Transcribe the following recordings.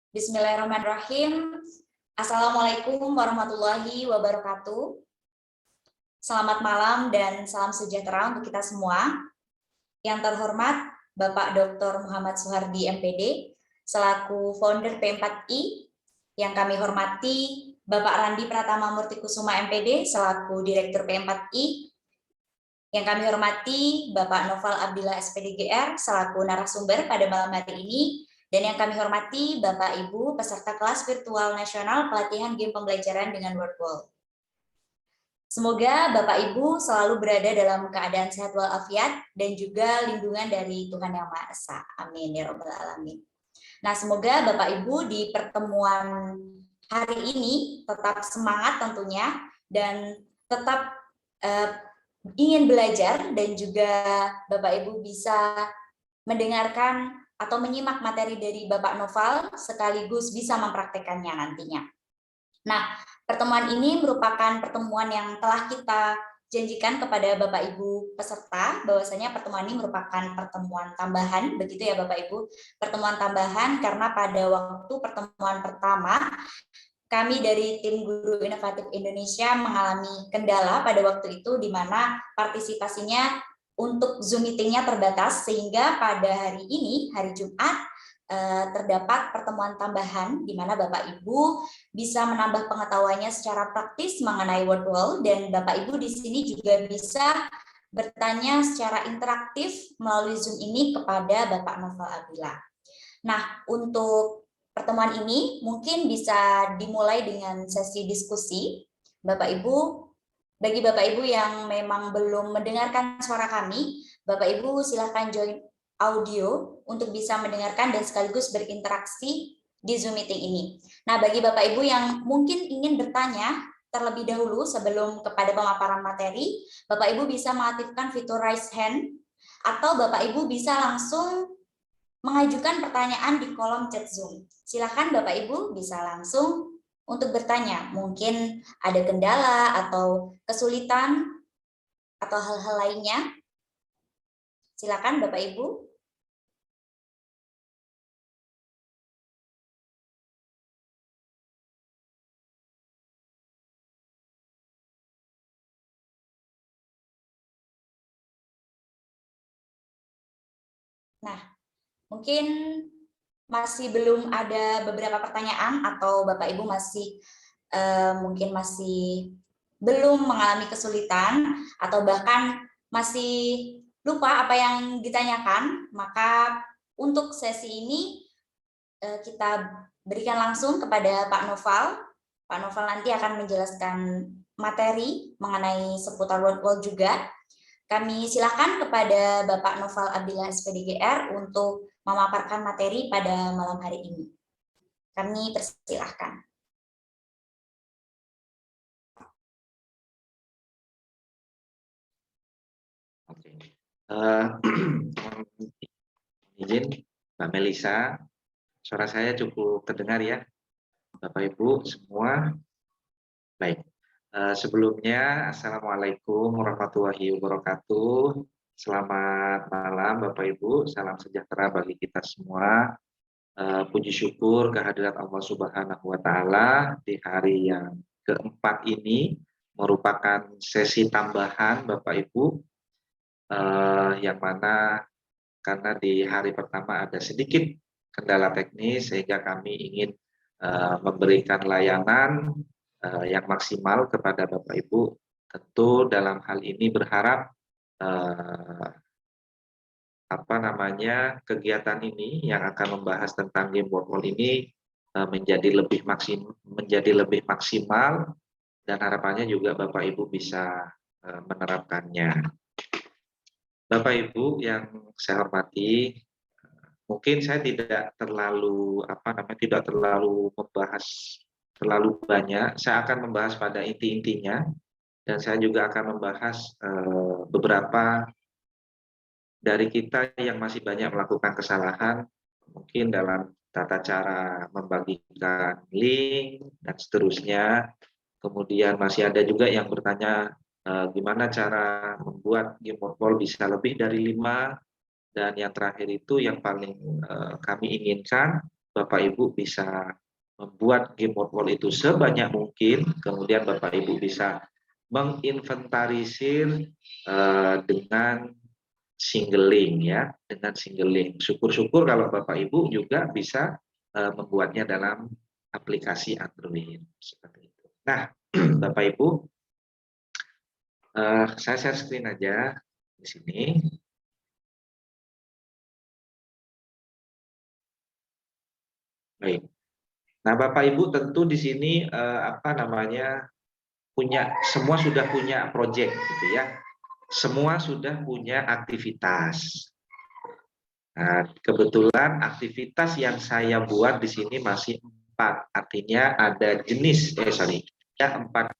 Bismillahirrahmanirrahim. Assalamualaikum warahmatullahi wabarakatuh. Selamat malam dan salam sejahtera untuk kita semua. Yang terhormat Bapak Dr. Muhammad Suhardi MPD, selaku founder P4I. Yang kami hormati Bapak Randi Pratama Murtikusuma MPD, selaku Direktur P4I. Yang kami hormati Bapak Noval Abdillah SPDGR, selaku narasumber pada malam hari ini. Dan yang kami hormati Bapak Ibu peserta kelas virtual nasional pelatihan game pembelajaran dengan WordWall. Semoga Bapak Ibu selalu berada dalam keadaan sehat walafiat dan juga lindungan dari Tuhan Yang Maha Esa. Amin ya Rabbal Alamin. Nah, semoga Bapak Ibu di pertemuan hari ini tetap semangat tentunya dan tetap ingin belajar, dan juga Bapak Ibu bisa mendengarkan atau menyimak materi dari Bapak Noval sekaligus bisa mempraktekannya nantinya. Nah, pertemuan ini merupakan pertemuan yang telah kita janjikan kepada Bapak Ibu peserta, bahwasanya pertemuan ini merupakan pertemuan tambahan, begitu ya Bapak Ibu, pertemuan tambahan karena pada waktu pertemuan pertama kami dari tim Guru Inovatif Indonesia mengalami kendala pada waktu itu, di mana partisipasinya untuk Zoom meeting-nya terbatas, sehingga pada hari ini, hari Jumat, terdapat pertemuan tambahan di mana Bapak Ibu bisa menambah pengetahuannya secara praktis mengenai WordWall, dan Bapak Ibu di sini juga bisa bertanya secara interaktif melalui Zoom ini kepada Bapak Noval Abdillah. Nah, untuk pertemuan ini mungkin bisa dimulai dengan sesi diskusi. Bapak Ibu, bagi Bapak Ibu yang memang belum mendengarkan suara kami, Bapak Ibu silakan join audio untuk bisa mendengarkan dan sekaligus berinteraksi di Zoom meeting ini. Nah, bagi Bapak Ibu yang mungkin ingin bertanya terlebih dahulu sebelum kepada pemaparan materi, Bapak Ibu bisa mengaktifkan fitur raise hand, atau Bapak Ibu bisa langsung mengajukan pertanyaan di kolom chat Zoom. Silakan Bapak Ibu bisa langsung untuk bertanya. Mungkin ada kendala atau kesulitan atau hal-hal lainnya. Silakan Bapak Ibu. Nah, mungkin masih belum ada beberapa pertanyaan atau Bapak Ibu masih mungkin masih belum mengalami kesulitan atau bahkan masih lupa apa yang ditanyakan, maka untuk sesi ini kita berikan langsung kepada Pak Noval. Pak Noval nanti akan menjelaskan materi mengenai seputar WordWall juga. Kami silakan kepada Bapak Noval Abdillah SPDGR untuk memaparkan materi pada malam hari ini. Kami persilahkan. Oke. Izin Mbak Melisa, suara saya cukup terdengar ya, Bapak Ibu semua. Baik. Sebelumnya, Assalamualaikum warahmatullahi wabarakatuh. Selamat malam Bapak Ibu, salam sejahtera bagi kita semua. Puji syukur kehadirat Allah Subhanahu wa Ta'ala di hari yang keempat ini merupakan sesi tambahan Bapak Ibu, yang mana karena di hari pertama ada sedikit kendala teknis sehingga kami ingin memberikan layanan yang maksimal kepada Bapak Ibu. Tentu dalam hal ini berharap kegiatan ini yang akan membahas tentang game WordWall ini menjadi lebih maksimal, dan harapannya juga Bapak Ibu bisa menerapkannya. Bapak Ibu yang saya hormati, mungkin saya tidak terlalu membahas terlalu banyak. Saya akan membahas pada inti-intinya, dan saya juga akan membahas beberapa dari kita yang masih banyak melakukan kesalahan, mungkin dalam tata cara membagikan link dan seterusnya. Kemudian masih ada juga yang bertanya gimana cara membuat game WordWall bisa lebih dari 5, dan yang terakhir itu yang paling kami inginkan Bapak Ibu bisa membuat game board wall itu sebanyak mungkin, kemudian Bapak Ibu bisa menginventarisir dengan single link ya, dengan single link. Syukur-syukur kalau Bapak Ibu juga bisa membuatnya dalam aplikasi Android seperti itu. Nah, Bapak Ibu, saya share screen aja di sini. Baik. Nah, Bapak Ibu tentu di sini semua sudah punya project gitu ya. Semua sudah punya aktivitas. Nah, kebetulan aktivitas yang saya buat di sini masih 4, artinya ada ya 4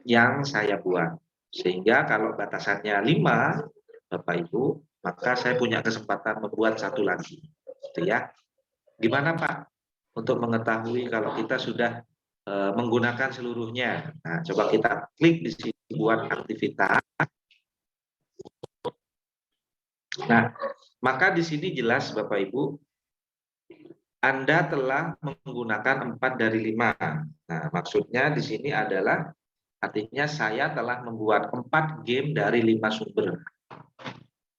yang saya buat. Sehingga kalau batasannya 5, Bapak Ibu, maka saya punya kesempatan membuat 1 lagi. Gitu ya. Gimana Pak untuk mengetahui kalau kita sudah menggunakan seluruhnya? Nah, coba kita klik di sini buat aktivitas. Nah, maka di sini jelas Bapak Ibu, Anda telah menggunakan 4 dari 5. Nah, maksudnya di sini adalah artinya saya telah membuat 4 game dari 5 sumber.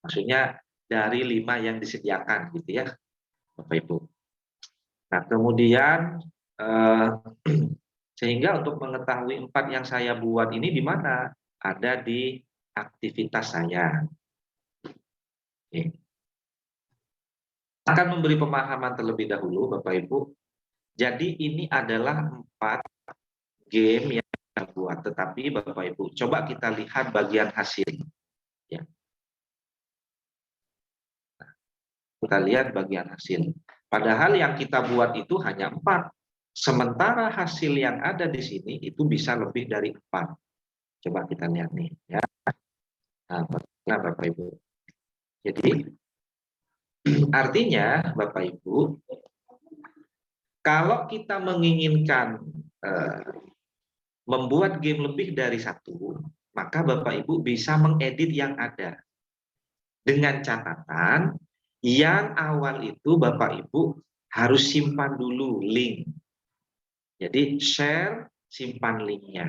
Maksudnya dari 5 yang disediakan gitu ya, Bapak Ibu. Nah, kemudian sehingga untuk mengetahui 4 yang saya buat ini di mana? Ada di aktivitas saya. Oke. Akan memberi pemahaman terlebih dahulu, Bapak Ibu. Jadi ini adalah 4 game yang saya buat, tetapi Bapak Ibu, coba kita lihat bagian hasil. Ya. Kita lihat bagian hasil. Padahal yang kita buat itu hanya 4. Sementara hasil yang ada di sini itu bisa lebih dari 4. Coba kita lihat nih. Ya. Nah, Bapak Ibu. Jadi, artinya Bapak Ibu, kalau kita menginginkan membuat game lebih dari 1, maka Bapak Ibu bisa mengedit yang ada. Dengan catatan, yang awal itu Bapak Ibu harus simpan dulu link. Jadi share, simpan linknya.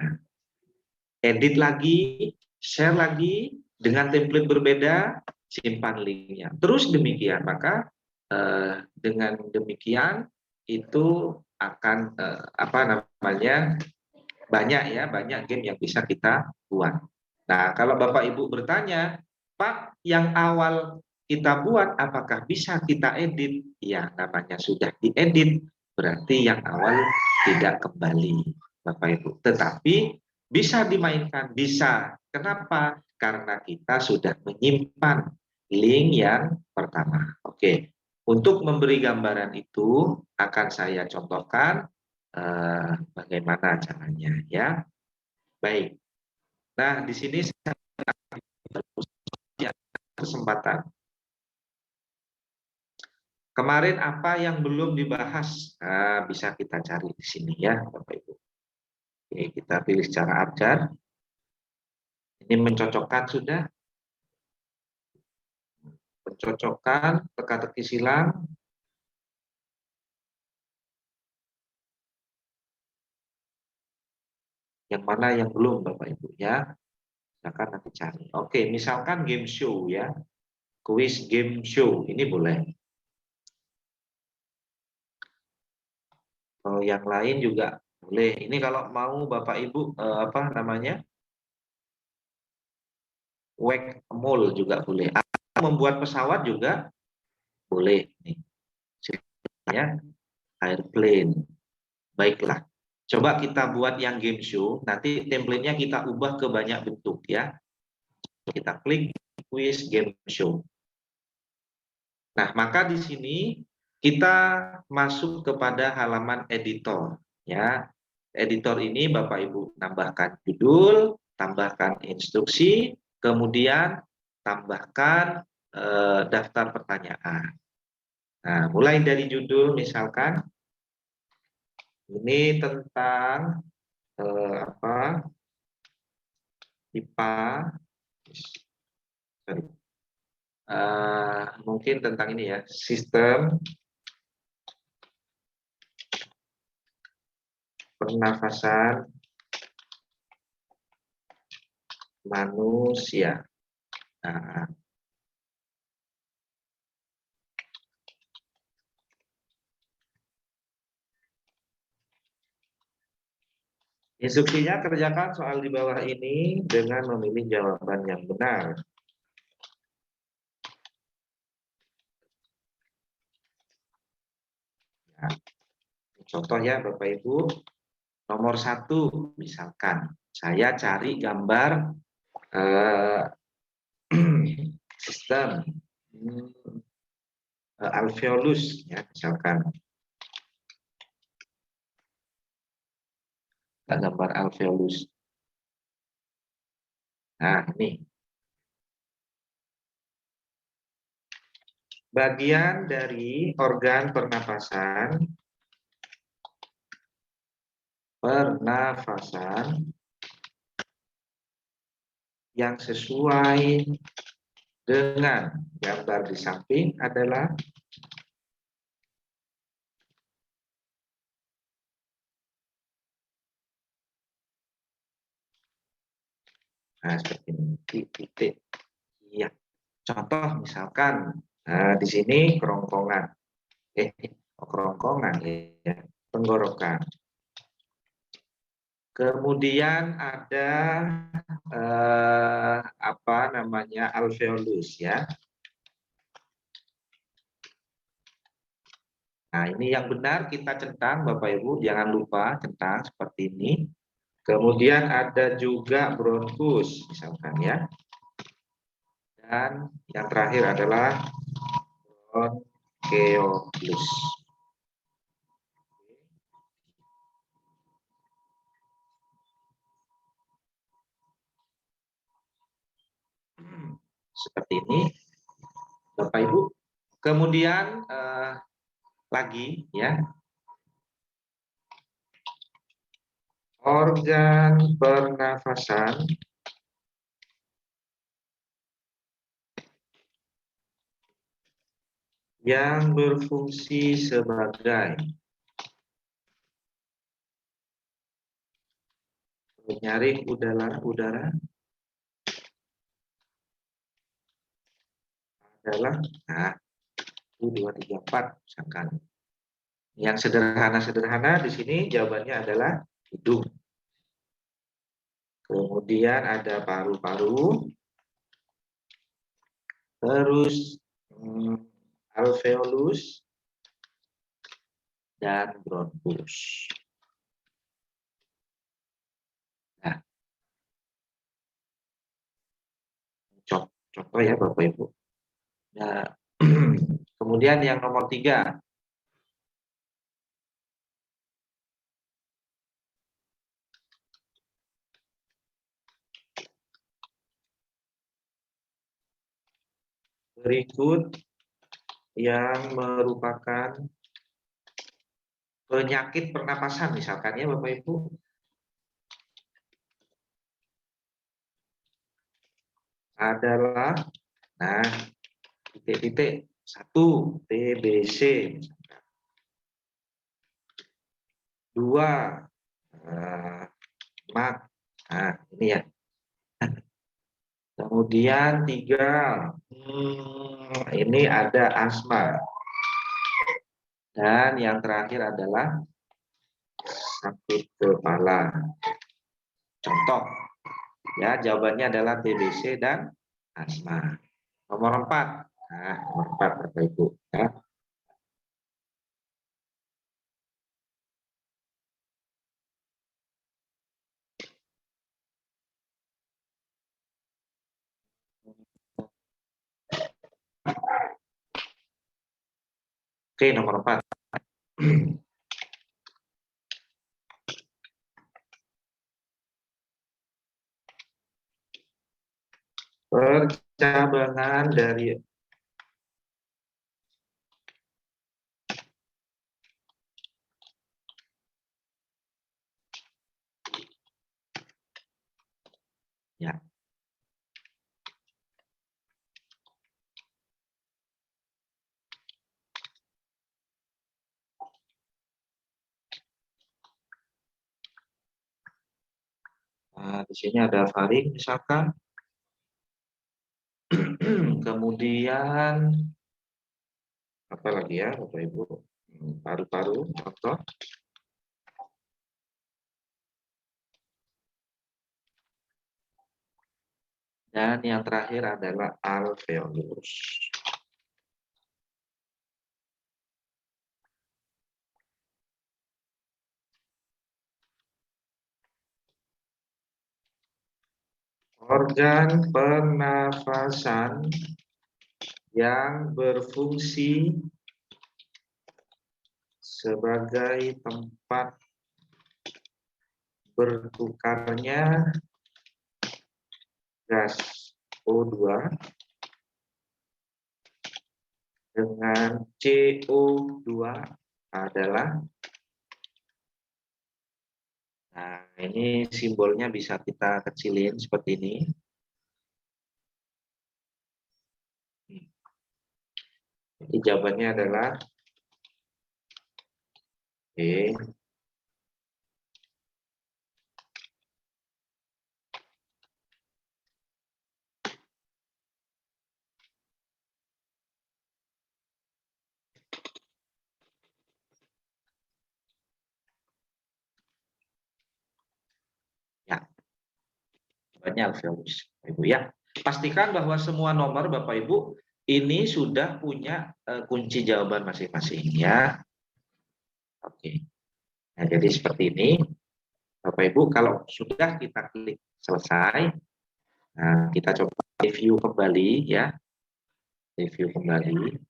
Edit lagi, share lagi, dengan template berbeda, simpan linknya. Terus demikian, maka dengan demikian itu akan banyak game yang bisa kita buat. Nah, kalau Bapak Ibu bertanya, Pak, yang awal kita buat apakah bisa kita edit? Ya, namanya sudah diedit, berarti yang awal tidak kembali, Bapak Ibu. Tetapi bisa dimainkan, bisa. Kenapa? Karena kita sudah menyimpan link yang pertama. Oke, untuk memberi gambaran itu akan saya contohkan bagaimana caranya ya. Baik. Nah, di sini saya kesempatan. Kemarin apa yang belum dibahas? Nah, bisa kita cari di sini ya, Bapak Ibu. Oke, kita pilih secara abjad. Ini mencocokkan sudah. Mencocokkan, teka-teki silang. Yang mana yang belum, Bapak Ibu ya. Silakan nanti cari. Oke, misalkan game show ya. Quiz game show, ini boleh. Kalau yang lain juga boleh. Ini kalau mau Bapak Ibu whack-a-mole juga boleh. Atau membuat pesawat juga boleh. Nih, ceritanya airplane. Baiklah. Coba kita buat yang game show. Nanti template-nya kita ubah ke banyak bentuk ya. Kita klik quiz game show. Nah, maka di sini kita masuk kepada halaman editor ya. Editor ini Bapak Ibu tambahkan judul, tambahkan instruksi, kemudian tambahkan daftar pertanyaan. Nah, mulai dari judul misalkan ini tentang IPA, mungkin tentang ini ya, sistem pernafasan manusia. Nah, instruksinya kerjakan soal di bawah ini dengan memilih jawaban yang benar. Nah, contoh ya Bapak Ibu, nomor 1 misalkan saya cari gambar sistem alveolus ya misalkan gambar alveolus. Nah ini bagian dari organ pernafasan yang sesuai dengan gambar di samping adalah seperti ini, titik. Iya. Contoh misalkan di sini kerongkongan, kerongkongan ya, tenggorokan. Kemudian ada apa namanya alveolus ya. Nah ini yang benar kita centang Bapak Ibu, jangan lupa centang seperti ini. Kemudian ada juga bronkus misalkan ya. Dan yang terakhir adalah bronkeolus. Seperti ini Bapak Ibu. Kemudian lagi ya, organ pernafasan yang berfungsi sebagai penyaring udara adalah 1, 2, 3, 4 misalkan. Yang sederhana di sini jawabannya adalah hidung. Kemudian ada paru-paru, terus alveolus dan bronkus. Nah, contoh ya Bapak Ibu. Nah, kemudian yang nomor 3. Berikut yang merupakan penyakit pernapasan misalkan ya Bapak Ibu. Adalah titik-titik 1 TBC, 2 MAC. Nah, ini ya. Kemudian 3 ini ada asma. Dan yang terakhir adalah sakit kepala. Contoh ya, jawabannya adalah TBC dan asma. Nomor 4. Nah, nomor 4 Bapak Ibu ya. Oke, nomor 4. Percabangan dari ya. di sini ada Farid misalkan. Kemudian apa lagi ya Bapak Ibu? Paru-paru contoh. Dan yang terakhir adalah alveolus. Organ pernafasan yang berfungsi sebagai tempat bertukarnya gas O2 dengan CO2 adalah, nah ini simbolnya bisa kita kecilin seperti ini. Jadi jawabannya adalah E. Ya, jawabannya alveolus, Ibu ya. Pastikan bahwa semua nomor Bapak Ibu ini sudah punya kunci jawaban masing-masing ya. Oke. Nah, jadi seperti ini. Bapak Ibu, kalau sudah kita klik selesai, nah, kita coba review kembali ya. Review kembali.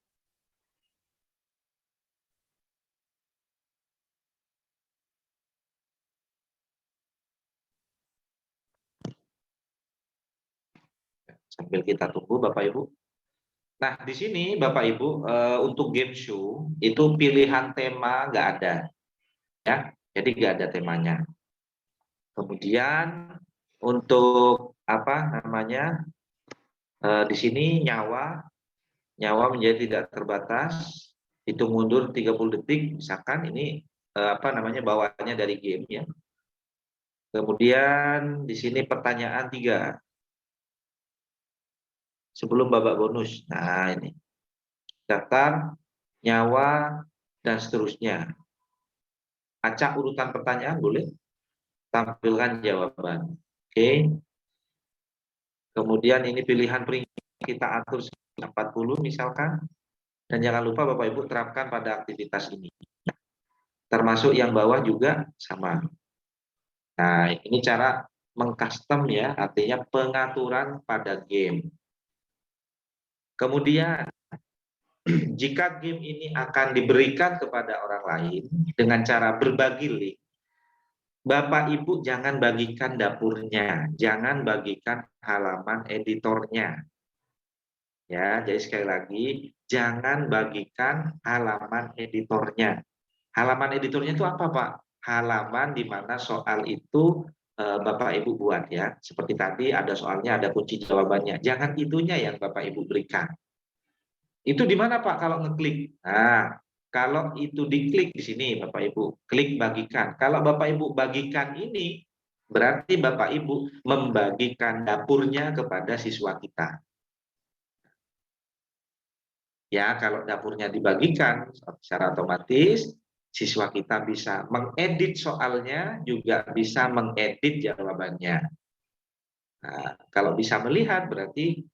Sambil kita tunggu Bapak Ibu. Nah, di sini Bapak Ibu untuk game show itu pilihan tema nggak ada ya. Jadi nggak ada temanya. Kemudian untuk apa namanya? Di sini nyawa menjadi tidak terbatas, hitung mundur 30 detik misalkan ini apa namanya bawaannya dari game ya. Kemudian di sini pertanyaan 3 sebelum babak bonus. Nah, ini daftar, nyawa, dan seterusnya. Acak urutan pertanyaan boleh, tampilkan jawaban. Oke. Kemudian ini pilihan peringkat kita atur 40 misalkan. Dan jangan lupa Bapak Ibu terapkan pada aktivitas ini. Termasuk yang bawah juga sama. Nah, ini cara mengcustom ya, artinya pengaturan pada game. Kemudian jika game ini akan diberikan kepada orang lain dengan cara berbagi link, Bapak Ibu jangan bagikan dapurnya, jangan bagikan halaman editornya. Ya, jadi sekali lagi, jangan bagikan halaman editornya. Halaman editornya itu apa, Pak? Halaman di mana soal itu Bapak Ibu buat ya. Seperti tadi ada soalnya, ada kunci jawabannya. Jangan itunya yang Bapak Ibu berikan. Itu di mana Pak kalau ngeklik? Nah, kalau itu diklik di sini Bapak Ibu, klik bagikan. Kalau Bapak Ibu bagikan ini, berarti Bapak Ibu membagikan dapurnya kepada siswa kita. Ya, kalau dapurnya dibagikan secara otomatis, siswa kita bisa mengedit soalnya, juga bisa mengedit jawabannya. Nah, kalau bisa melihat berarti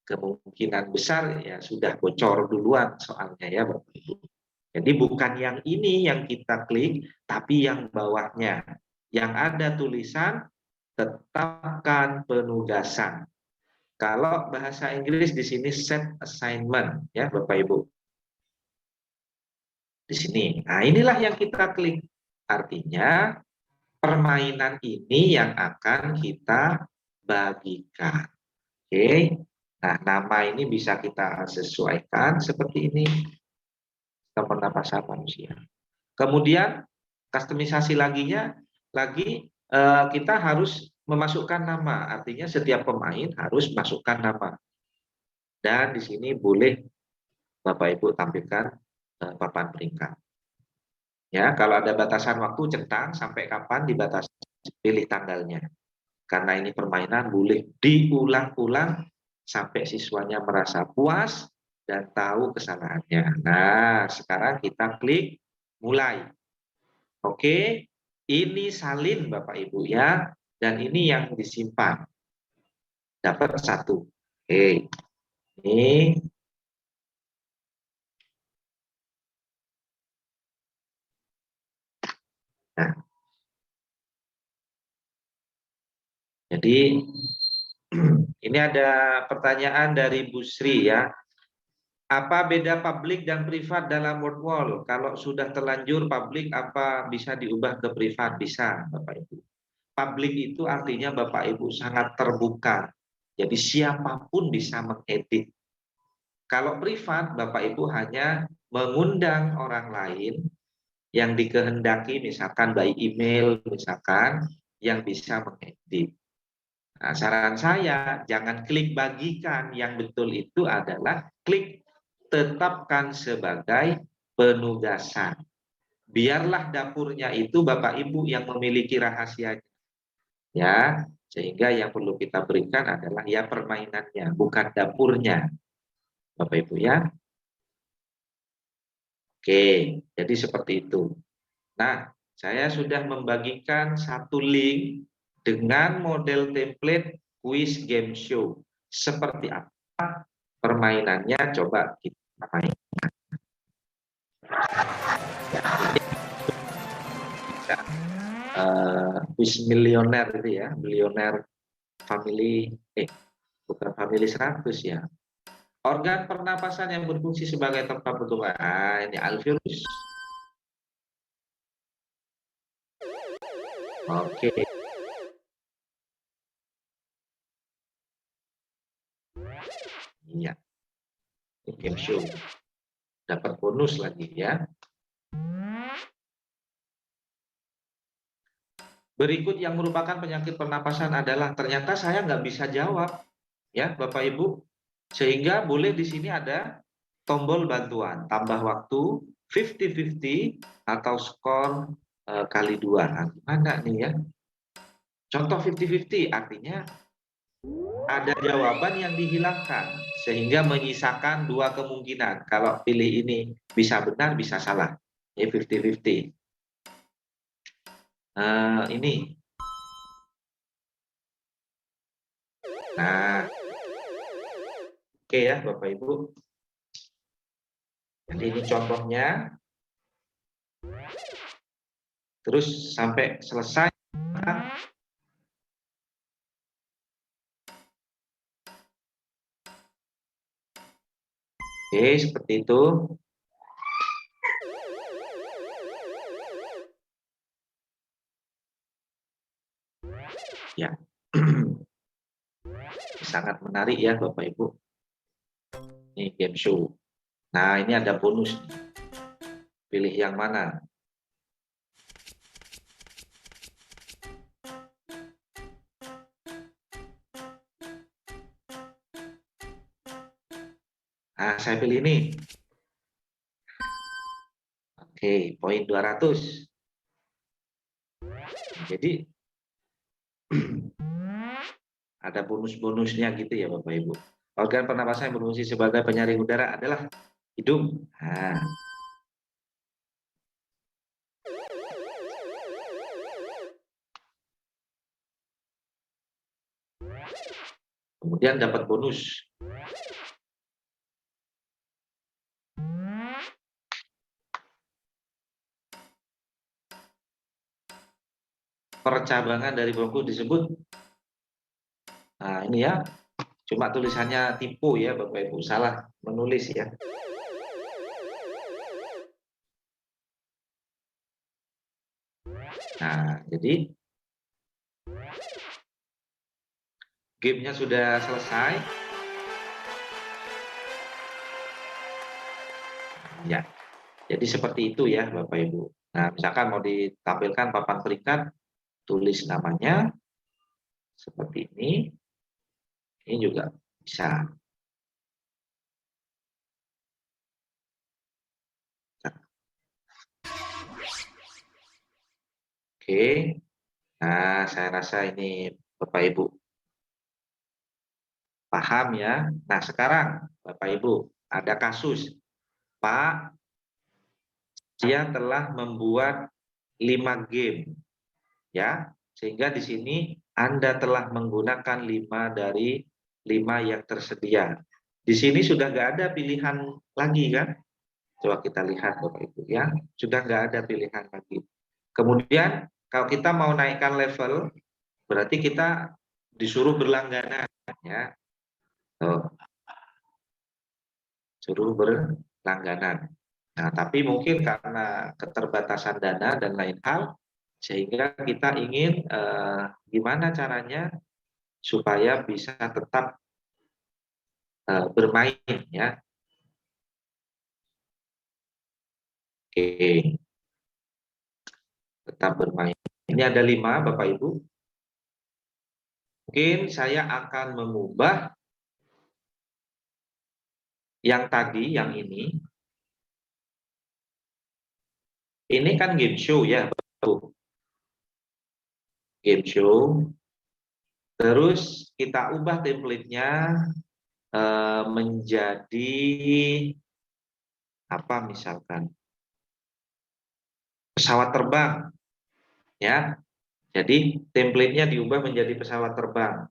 kemungkinan besar ya sudah bocor duluan soalnya ya Bapak Ibu. Jadi bukan yang ini yang kita klik, tapi yang bawahnya. Yang ada tulisan tetapkan penugasan. Kalau bahasa Inggris di sini set assignment ya Bapak Ibu. Di sini. Nah, inilah yang kita klik. Artinya permainan ini yang akan kita bagikan. Oke. Nah, nama ini bisa kita sesuaikan seperti ini. Pernapasan manusia. Kemudian kustomisasi lagi kita harus memasukkan nama. Artinya setiap pemain harus masukkan nama. Dan di sini boleh Bapak Ibu tampilkan papan peringkat. Ya, kalau ada batasan waktu centang sampai kapan dibatasi, pilih tanggalnya. Karena ini permainan, boleh diulang-ulang sampai siswanya merasa puas dan tahu kesalahannya. Nah, sekarang kita klik mulai. Oke, ini salin Bapak Ibu ya, dan ini yang disimpan. Dapat 1. Oke, ini. Nah, jadi ini ada pertanyaan dari Bu Sri ya. Apa beda publik dan privat dalam word wall? Kalau sudah terlanjur publik, apa bisa diubah ke privat? Bisa, Bapak Ibu. Publik itu artinya Bapak Ibu sangat terbuka. Jadi siapapun bisa mengedit. Kalau privat, Bapak Ibu hanya mengundang orang lain yang dikehendaki, misalkan by email, misalkan, yang bisa mengedit. Nah, saran saya, jangan klik bagikan. Yang betul itu adalah klik tetapkan sebagai penugasan. Biarlah dapurnya itu Bapak Ibu yang memiliki rahasianya. Ya, sehingga yang perlu kita berikan adalah ya permainannya, bukan dapurnya. Bapak Ibu ya. Oke, jadi seperti itu. Nah, saya sudah membagikan satu link dengan model template quiz game show. Seperti apa permainannya, coba kita main. Ya, quiz milioner itu ya, milioner family, bukan family 100 ya. Organ pernapasan yang berfungsi sebagai tempat pertumbuhan. Ini alveolus. Oke. Iya. Ini game show. Dapat bonus lagi ya. Berikut yang merupakan penyakit pernapasan adalah, ternyata saya nggak bisa jawab ya Bapak Ibu. Sehingga boleh di sini ada tombol bantuan, tambah waktu 50-50 atau skor kali 2. Nah, gimana nih ya? Contoh 50-50 artinya ada jawaban yang dihilangkan sehingga menyisakan 2 kemungkinan. Kalau pilih ini bisa benar, bisa salah. Ya 50-50. Ini. Nah, oke ya Bapak Ibu. Jadi ini contohnya. Terus sampai selesai. Oke, seperti itu. Ya. Sangat menarik ya Bapak Ibu. Ini game show. Nah, ini ada bonus. Pilih yang mana? Nah, saya pilih ini. Oke, poin 200. Jadi ada bonus-bonusnya gitu ya Bapak Ibu. Organ pernapasan yang berfungsi sebagai penyaring udara adalah hidung. Nah. Kemudian dapat bonus. Percabangan dari bronkus disebut. Nah, ini ya. Cuma tulisannya tipu ya Bapak Ibu, salah menulis ya. Nah, jadi gamenya sudah selesai. Ya, jadi seperti itu ya Bapak Ibu. Nah, misalkan mau ditampilkan papan peringkat, tulis namanya seperti ini. Ini juga bisa. Oke. Nah, saya rasa ini Bapak Ibu. Paham ya? Nah, sekarang Bapak Ibu, ada kasus. Pak, saya telah membuat 5 game. Ya, sehingga di sini Anda telah menggunakan 5 dari 5 yang tersedia. Di sini sudah nggak ada pilihan lagi kan? Coba kita lihat Bapak Ibu ya, sudah nggak ada pilihan lagi. Kemudian kalau kita mau naikkan level, berarti kita disuruh berlangganan ya. Tuh, suruh berlangganan. Nah, tapi mungkin karena keterbatasan dana dan lain hal, sehingga kita ingin gimana caranya supaya bisa tetap bermain ya. Oke, tetap bermain. Ini ada 5 Bapak Ibu. Mungkin saya akan mengubah yang tadi, yang ini. Ini kan game show ya, game show. Terus kita ubah template-nya menjadi apa misalkan pesawat terbang ya. Jadi template-nya diubah menjadi pesawat terbang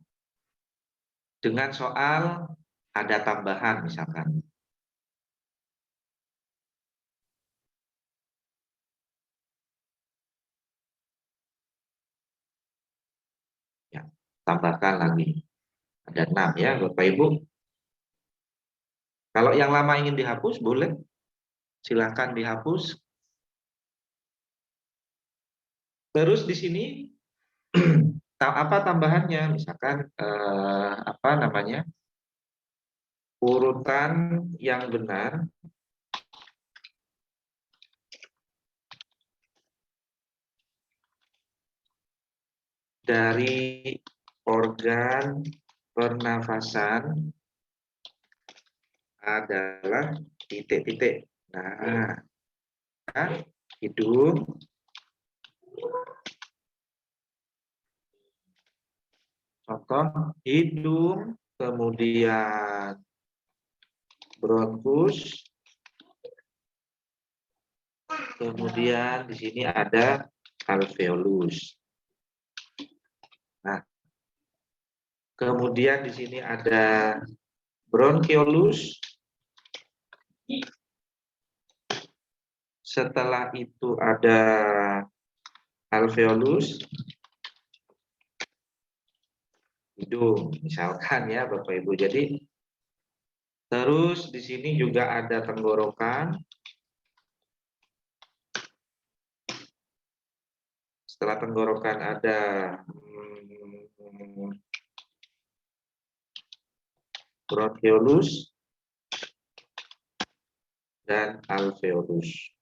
dengan soal ada tambahan misalkan. Ya, tambahkan lagi. Ada 6 ya Bapak Ibu. Kalau yang lama ingin dihapus boleh. Silahkan dihapus. Terus di sini apa tambahannya? Misalkan apa namanya? Urutan yang benar dari organ pernafasan adalah titik-titik. Nah, hidung, contoh hidung, kemudian bronkus, kemudian di sini ada alveolus. Nah, kemudian di sini ada bronchiolus. Setelah itu ada alveolus hidung, misalkan ya Bapak Ibu. Jadi terus di sini juga ada tenggorokan. Setelah tenggorokan ada bronchiolus dan alveolus.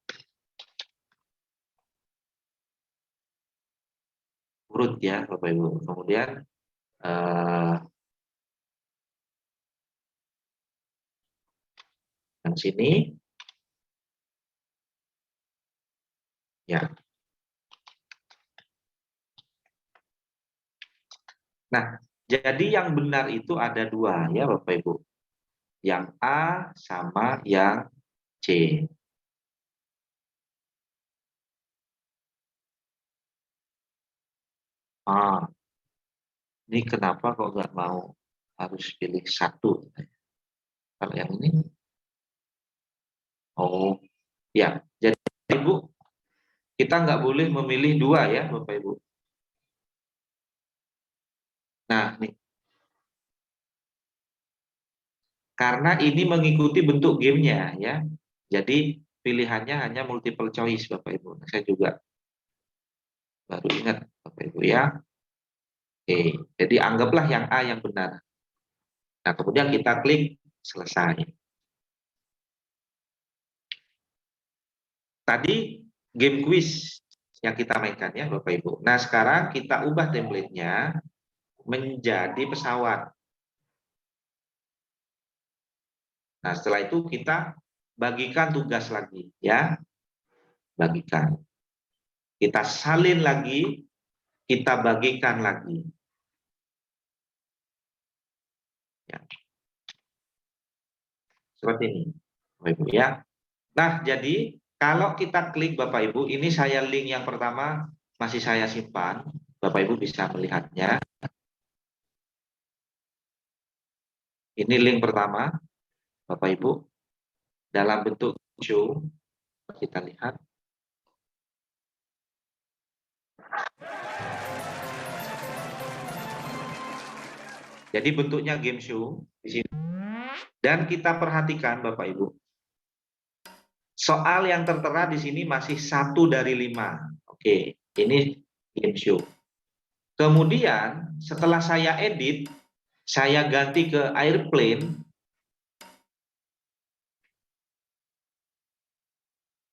Urut ya Bapak Ibu. Kemudian yang sini ya. Nah, jadi yang benar itu ada 2 ya Bapak Ibu. Yang A sama yang C. Ini kenapa kok nggak mau harus pilih 1? Kalau yang ini, oh ya. Jadi Ibu, kita nggak boleh memilih 2 ya Bapak Ibu. Nah, nih. Karena ini mengikuti bentuk gamenya ya. Jadi pilihannya hanya multiple choice Bapak Ibu. Saya juga baru ingat Bapak Ibu ya. Oke, jadi anggaplah yang A yang benar. Nah, kemudian kita klik selesai. Tadi game quiz yang kita mainkan ya Bapak Ibu. Nah, sekarang kita ubah template-nya menjadi pesawat. Nah, setelah itu kita bagikan tugas lagi ya. Bagikan. Kita salin lagi, kita bagikan lagi. Ya. Seperti ini, Bapak Ibu ya. Nah, jadi kalau kita klik Bapak Ibu, ini saya link yang pertama masih saya simpan. Bapak Ibu bisa melihatnya. Ini link pertama, Bapak Ibu, dalam bentuk show. Kita lihat. Jadi bentuknya game show di sini. Dan kita perhatikan Bapak Ibu, soal yang tertera di sini masih 1 dari 5. Oke, ini game show. Kemudian setelah saya edit, saya ganti ke airplane.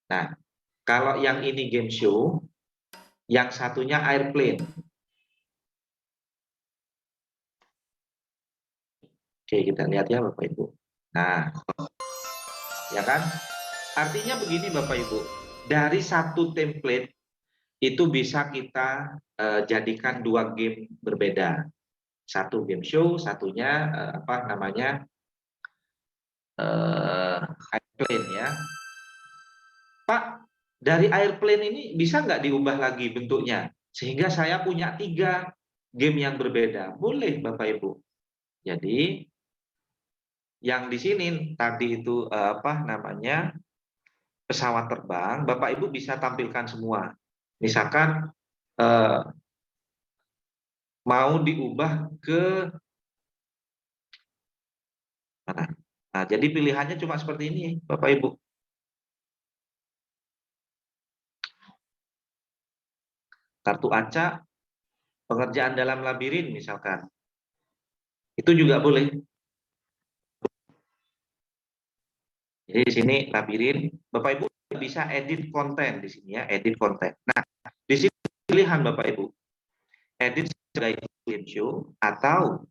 Nah, kalau yang ini game show, yang satunya airplane. Oke, kita lihat ya Bapak Ibu. Nah, ya kan? Artinya begini Bapak Ibu, dari satu template itu bisa kita jadikan 2 game berbeda. Satu game show, satunya apa namanya? Airplane ya. Pak, dari airplane ini bisa nggak diubah lagi bentuknya? Sehingga saya punya 3 game yang berbeda. Boleh Bapak Ibu. Jadi yang di sini tadi itu apa namanya? Pesawat terbang, Bapak Ibu bisa tampilkan semua. Misalkan mau diubah ke mana? Nah, jadi pilihannya cuma seperti ini, Bapak Ibu. Kartu acak, pengerjaan dalam labirin misalkan. Itu juga boleh. Jadi di sini labirin, Bapak Ibu bisa edit konten di sini ya, edit konten. Nah, di sini pilihan Bapak Ibu. Edit sebagai game show atau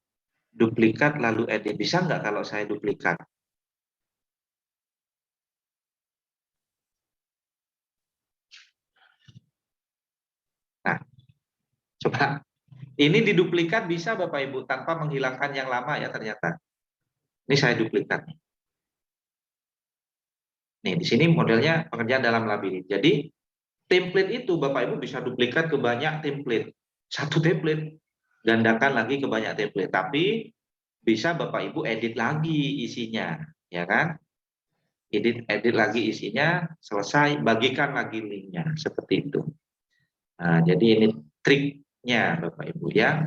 duplikat lalu edit. Bisa nggak kalau saya duplikat? Nah, coba. Ini diduplikat bisa Bapak Ibu tanpa menghilangkan yang lama ya ternyata. Ini saya duplikat. Nih, di sini modelnya pengerjaan dalam labirin. Jadi, template itu Bapak Ibu bisa duplikat ke banyak template. Satu template, gandakan lagi ke banyak template. Tapi bisa Bapak Ibu edit lagi isinya, ya kan? Edit lagi isinya, selesai, bagikan lagi linknya, seperti itu. Nah, jadi ini triknya Bapak Ibu ya.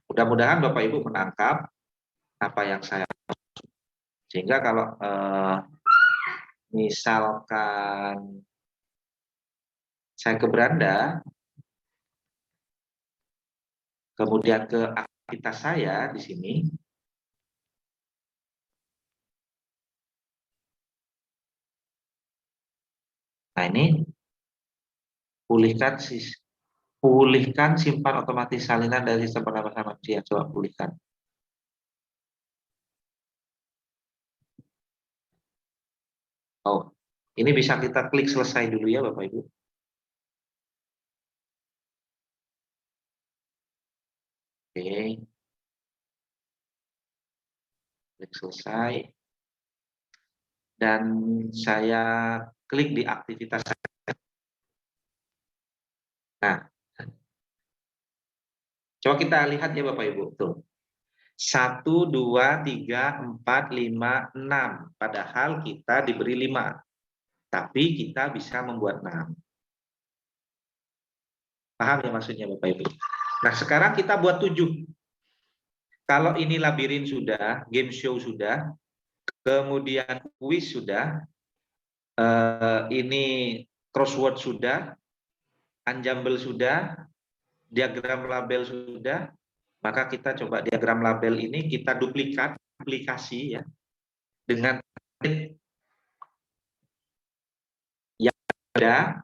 Mudah-mudahan Bapak Ibu menangkap apa yang saya, sehingga kalau misalkan saya ke beranda, kemudian ke aktivitas saya di sini. Nah, ini pulihkan simpan otomatis salinan dari sistem pernapasan manusia. Coba pulihkan. Oh, ini bisa kita klik selesai dulu ya Bapak Ibu. Oke, klik selesai. Dan saya klik di aktivitas saya. Nah, coba kita lihat ya Bapak Ibu. Tuh. 1, 2, 3, 4, 5, 6. Padahal kita diberi 5. Tapi kita bisa membuat 6. Paham ya maksudnya Bapak Ibu? Nah, sekarang kita buat 7. Kalau ini labirin sudah, game show sudah, kemudian kuis sudah, ini crossword sudah, unjumble sudah, diagram label sudah, maka kita coba diagram label ini kita duplikat aplikasi ya dengan yang ada.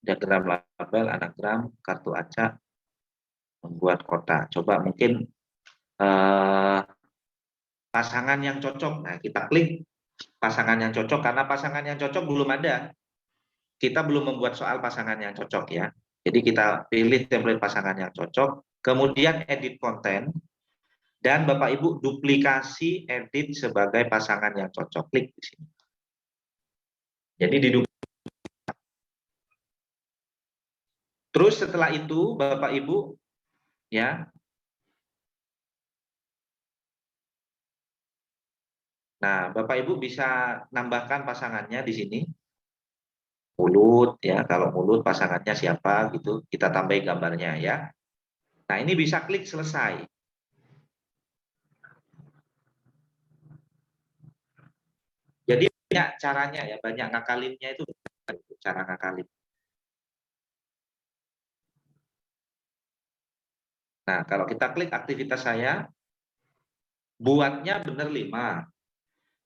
Diagram label, anagram, kartu acak, membuat kota. Coba mungkin pasangan yang cocok. Nah, kita klik pasangan yang cocok, karena pasangan yang cocok belum ada. Kita belum membuat soal pasangan yang cocok ya. Jadi kita pilih template pasangan yang cocok, kemudian edit konten, dan Bapak Ibu duplikasi edit sebagai pasangan yang cocok. Klik di sini. Jadi terus setelah itu Bapak Ibu ya. Nah, Bapak Ibu bisa nambahkan pasangannya di sini. Mulut ya, kalau mulut pasangannya siapa gitu, kita tambahin gambarnya ya. Nah, ini bisa klik selesai. Jadi banyak caranya ya, banyak ngakalinnya itu cara ngakalin. Nah, kalau kita klik aktivitas saya, buatnya benar 5.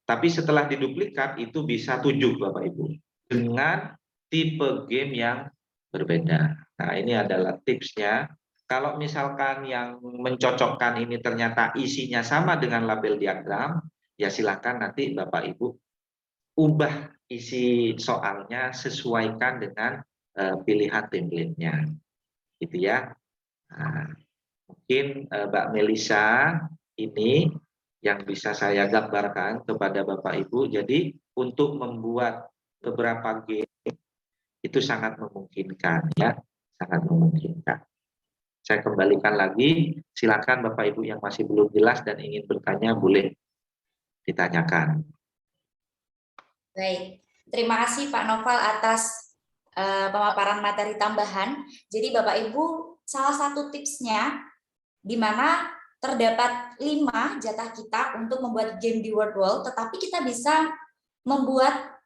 Tapi setelah diduplikat itu bisa 7 Bapak Ibu. Dengan tipe game yang berbeda. Nah, ini adalah tipsnya. Kalau misalkan yang mencocokkan ini ternyata isinya sama dengan label diagram, ya silakan nanti Bapak Ibu ubah isi soalnya, sesuaikan dengan pilihan template-nya. Gitu ya. Nah, mungkin Mbak Melisa ini yang bisa saya gambarkan kepada Bapak Ibu. Jadi untuk membuat beberapa game itu sangat memungkinkan ya, sangat memungkinkan. Saya kembalikan lagi, silakan Bapak Ibu yang masih belum jelas dan ingin bertanya boleh ditanyakan. Baik, terima kasih Pak Noval atas pemaparan materi tambahan. Jadi Bapak Ibu, salah satu tipsnya di mana terdapat 5 jatah kita untuk membuat game di Word Wall, tetapi kita bisa membuat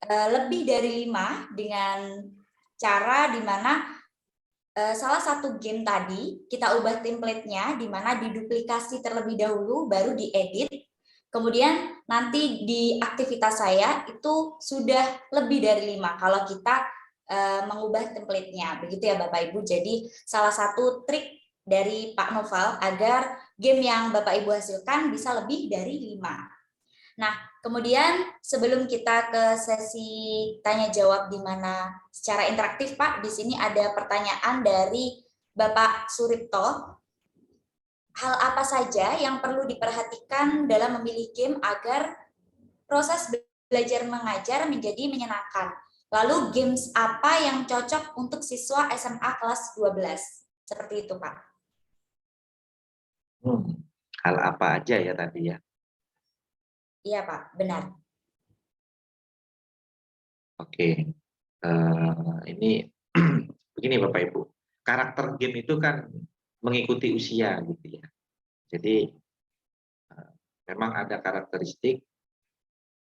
lebih dari 5 dengan cara di mana salah satu game tadi kita ubah template-nya, di mana diduplikasi terlebih dahulu baru diedit. Kemudian nanti di aktivitas saya itu sudah lebih dari 5 kalau kita mengubah template-nya. Begitu ya Bapak Ibu. Jadi salah satu trik dari Pak Noval agar game yang Bapak Ibu hasilkan bisa lebih dari 5. Nah, kemudian sebelum kita ke sesi tanya jawab di mana secara interaktif Pak, di sini ada pertanyaan dari Bapak Suripto. Hal apa saja yang perlu diperhatikan dalam memilih game agar proses belajar mengajar menjadi menyenangkan? Lalu games apa yang cocok untuk siswa SMA kelas 12? Seperti itu, Pak. Hal apa aja ya tadi ya? Iya, Pak, benar. Oke, ini begini Bapak Ibu, karakter game itu kan mengikuti usia gitu ya. Jadi memang ada karakteristik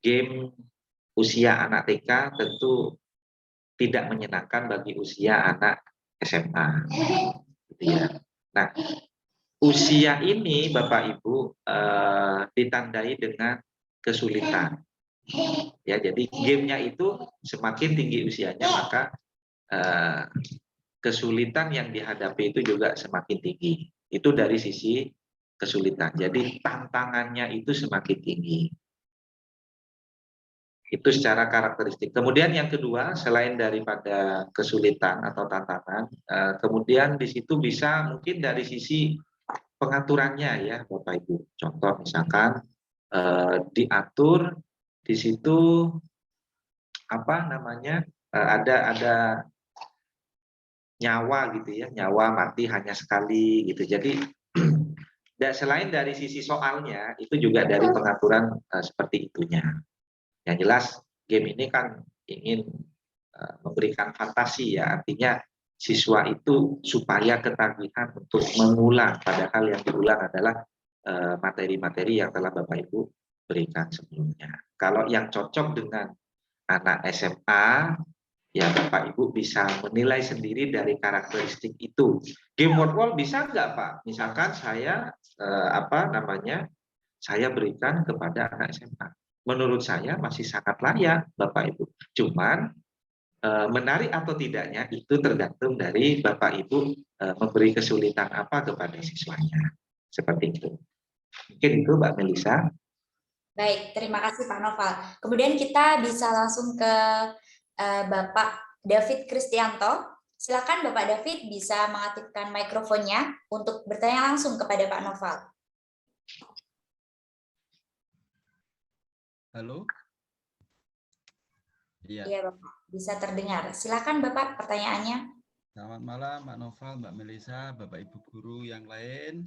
game usia anak TK tentu tidak menyenangkan bagi usia anak SMA. Gitu ya. Nah, usia ini Bapak Ibu ditandai dengan kesulitan. Ya, jadi gamenya itu semakin tinggi usianya maka kesulitan yang dihadapi itu juga semakin tinggi. Itu dari sisi kesulitan. Jadi tantangannya itu semakin tinggi. Itu secara karakteristik. Kemudian yang kedua, selain daripada kesulitan atau tantangan, kemudian di situ bisa mungkin dari sisi pengaturannya ya Bapak Ibu. Contoh misalkan diatur di situ apa namanya ada nyawa gitu ya, nyawa mati hanya sekali gitu. Jadi dan selain dari sisi soalnya itu juga dari pengaturan seperti itunya. Yang jelas game ini kan ingin memberikan fantasi ya, artinya siswa itu supaya ketagihan untuk mengulang, padahal yang diulang adalah materi-materi yang telah Bapak Ibu berikan sebelumnya. Kalau yang cocok dengan anak SMA, ya Bapak Ibu bisa menilai sendiri dari karakteristik itu. Game Word Wall bisa nggak Pak? Misalkan saya saya berikan kepada anak SMA. Menurut saya masih sangat layak Bapak Ibu. Cuman menarik atau tidaknya itu tergantung dari Bapak Ibu memberi kesulitan apa kepada siswanya. Seperti itu. Mungkin itu Mbak Melisa. Baik, terima kasih Pak Noval. Kemudian kita bisa langsung ke Bapak David Kristianto. Silakan Bapak David bisa mengaktifkan mikrofonnya untuk bertanya langsung kepada Pak Noval. Halo? Iya. Iya Bapak, bisa terdengar. Silakan Bapak pertanyaannya. Selamat malam Mbak Noval, Mbak Melisa, Bapak Ibu guru yang lain.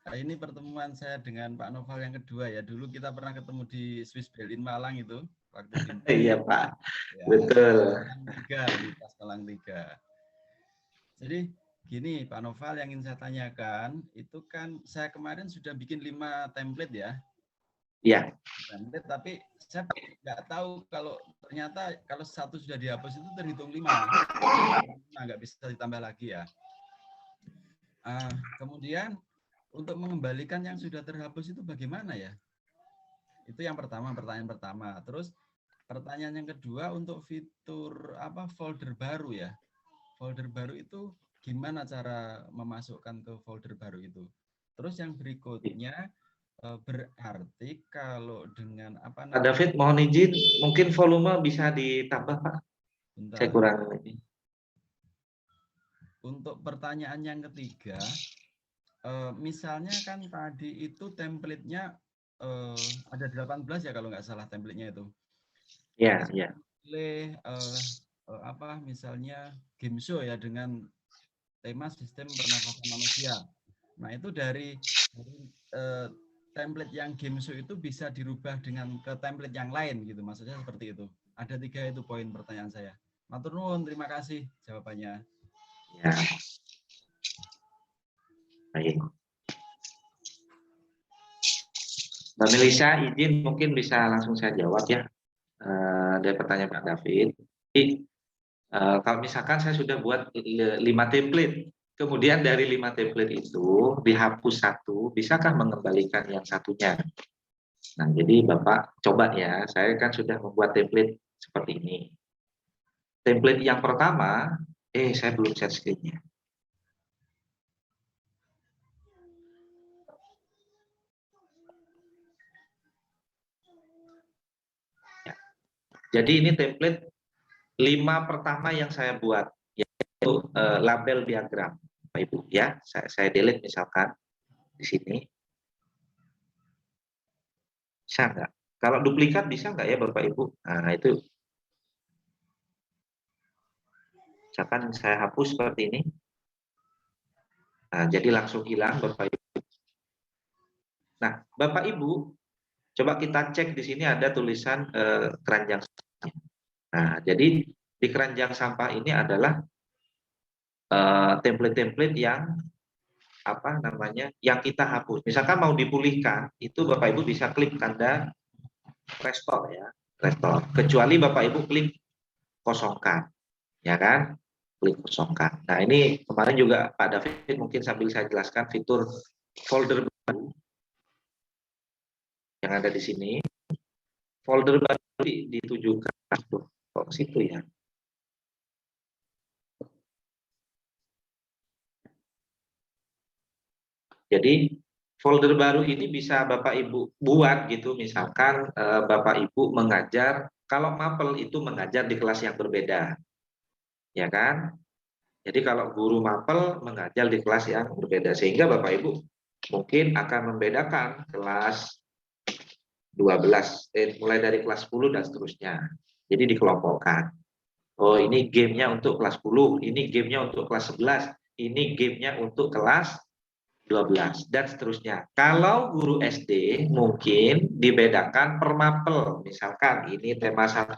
Ini pertemuan saya dengan Pak Noval yang kedua ya. Dulu kita pernah ketemu di Swiss Berlin Malang itu. Waktu di Iya Pak, ya, betul. di pas Malang 3. Jadi gini Pak Noval, yang ingin saya tanyakan, itu kan saya kemarin sudah bikin 5 template ya. Iya. Template, tapi saya nggak tahu kalau ternyata kalau satu sudah dihapus itu terhitung 5. Nah, nggak bisa ditambah lagi ya. Kemudian untuk mengembalikan yang sudah terhapus itu bagaimana ya? Itu yang pertama, pertanyaan pertama. Terus pertanyaan yang kedua, untuk fitur folder baru ya. Folder baru itu gimana cara memasukkan ke folder baru itu? Terus yang berikutnya, berarti kalau dengan Pak David, mohon izin, mungkin volume bisa ditambah Pak. Bentar. Saya kurang ini. Untuk pertanyaan yang ketiga, misalnya kan tadi itu template-nya ada 18 ya kalau nggak salah template-nya itu. Ya, ya. Pilih misalnya game show ya dengan tema sistem pernafasan manusia. Nah, itu dari template yang game show itu bisa dirubah dengan ke template yang lain gitu. Maksudnya seperti itu. Ada 3 itu poin pertanyaan saya. Matur nuwun, terima kasih jawabannya. Ya. Baik. Mbak Melisa, izin mungkin bisa langsung saya jawab ya dari pertanyaan Pak David. Jadi, kalau misalkan saya sudah buat 5 template, kemudian dari 5 template itu dihapus 1, bisakah mengembalikan yang satunya? Nah, jadi Bapak coba ya, saya kan sudah membuat template seperti ini. Template yang pertama, saya belum share screen-nya. Jadi ini template 5 pertama yang saya buat, yaitu label diagram, Bapak Ibu ya. Saya delete misalkan di sini. Bisa nggak? Kalau duplikat bisa nggak ya Bapak Ibu? Nah itu. Misalkan saya hapus seperti ini. Nah, jadi langsung hilang Bapak Ibu. Nah, Bapak Ibu, coba kita cek di sini ada tulisan keranjang sampah. Nah, jadi di keranjang sampah ini adalah template-template yang yang kita hapus. Misalkan mau dipulihkan, itu Bapak Ibu bisa klik tanda restore ya, restore. Kecuali Bapak Ibu klik kosongkan, ya kan? Klik kosongkan. Nah, ini kemarin juga Pak David mungkin sambil saya jelaskan fitur folder baru yang ada di sini. Folder baru ditujukan ke situ ya. Jadi folder baru ini bisa Bapak Ibu buat gitu, misalkan Bapak Ibu mengajar, kalau mapel itu mengajar di kelas yang berbeda, ya kan? Jadi kalau guru mapel mengajar di kelas yang berbeda, sehingga Bapak Ibu mungkin akan membedakan kelas 12, mulai dari kelas 10 dan seterusnya. Jadi dikelompokkan. Oh, ini gamenya untuk kelas 10, ini gamenya untuk kelas 11, ini gamenya untuk kelas 12, dan seterusnya. Kalau guru SD mungkin dibedakan per mapel, misalkan ini tema 1,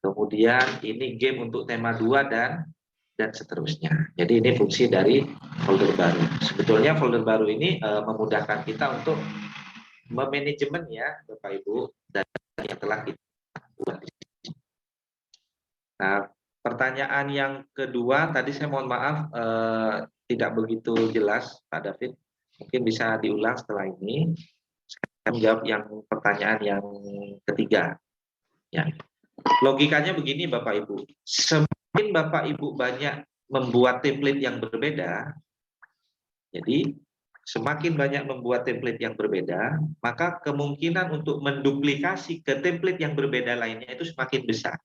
kemudian ini game untuk tema 2 dan seterusnya. Jadi ini fungsi dari folder baru. Sebetulnya folder baru ini memudahkan kita untuk memanajemen ya Bapak Ibu dan yang telah kita buat. Nah, pertanyaan yang kedua tadi saya mohon maaf tidak begitu jelas Pak David. Mungkin bisa diulang setelah ini. Saya menjawab yang pertanyaan yang ketiga. Ya. Logikanya begini Bapak Ibu. Semakin Bapak Ibu banyak membuat template yang berbeda, jadi semakin banyak membuat template yang berbeda, maka kemungkinan untuk menduplikasi ke template yang berbeda lainnya itu semakin besar.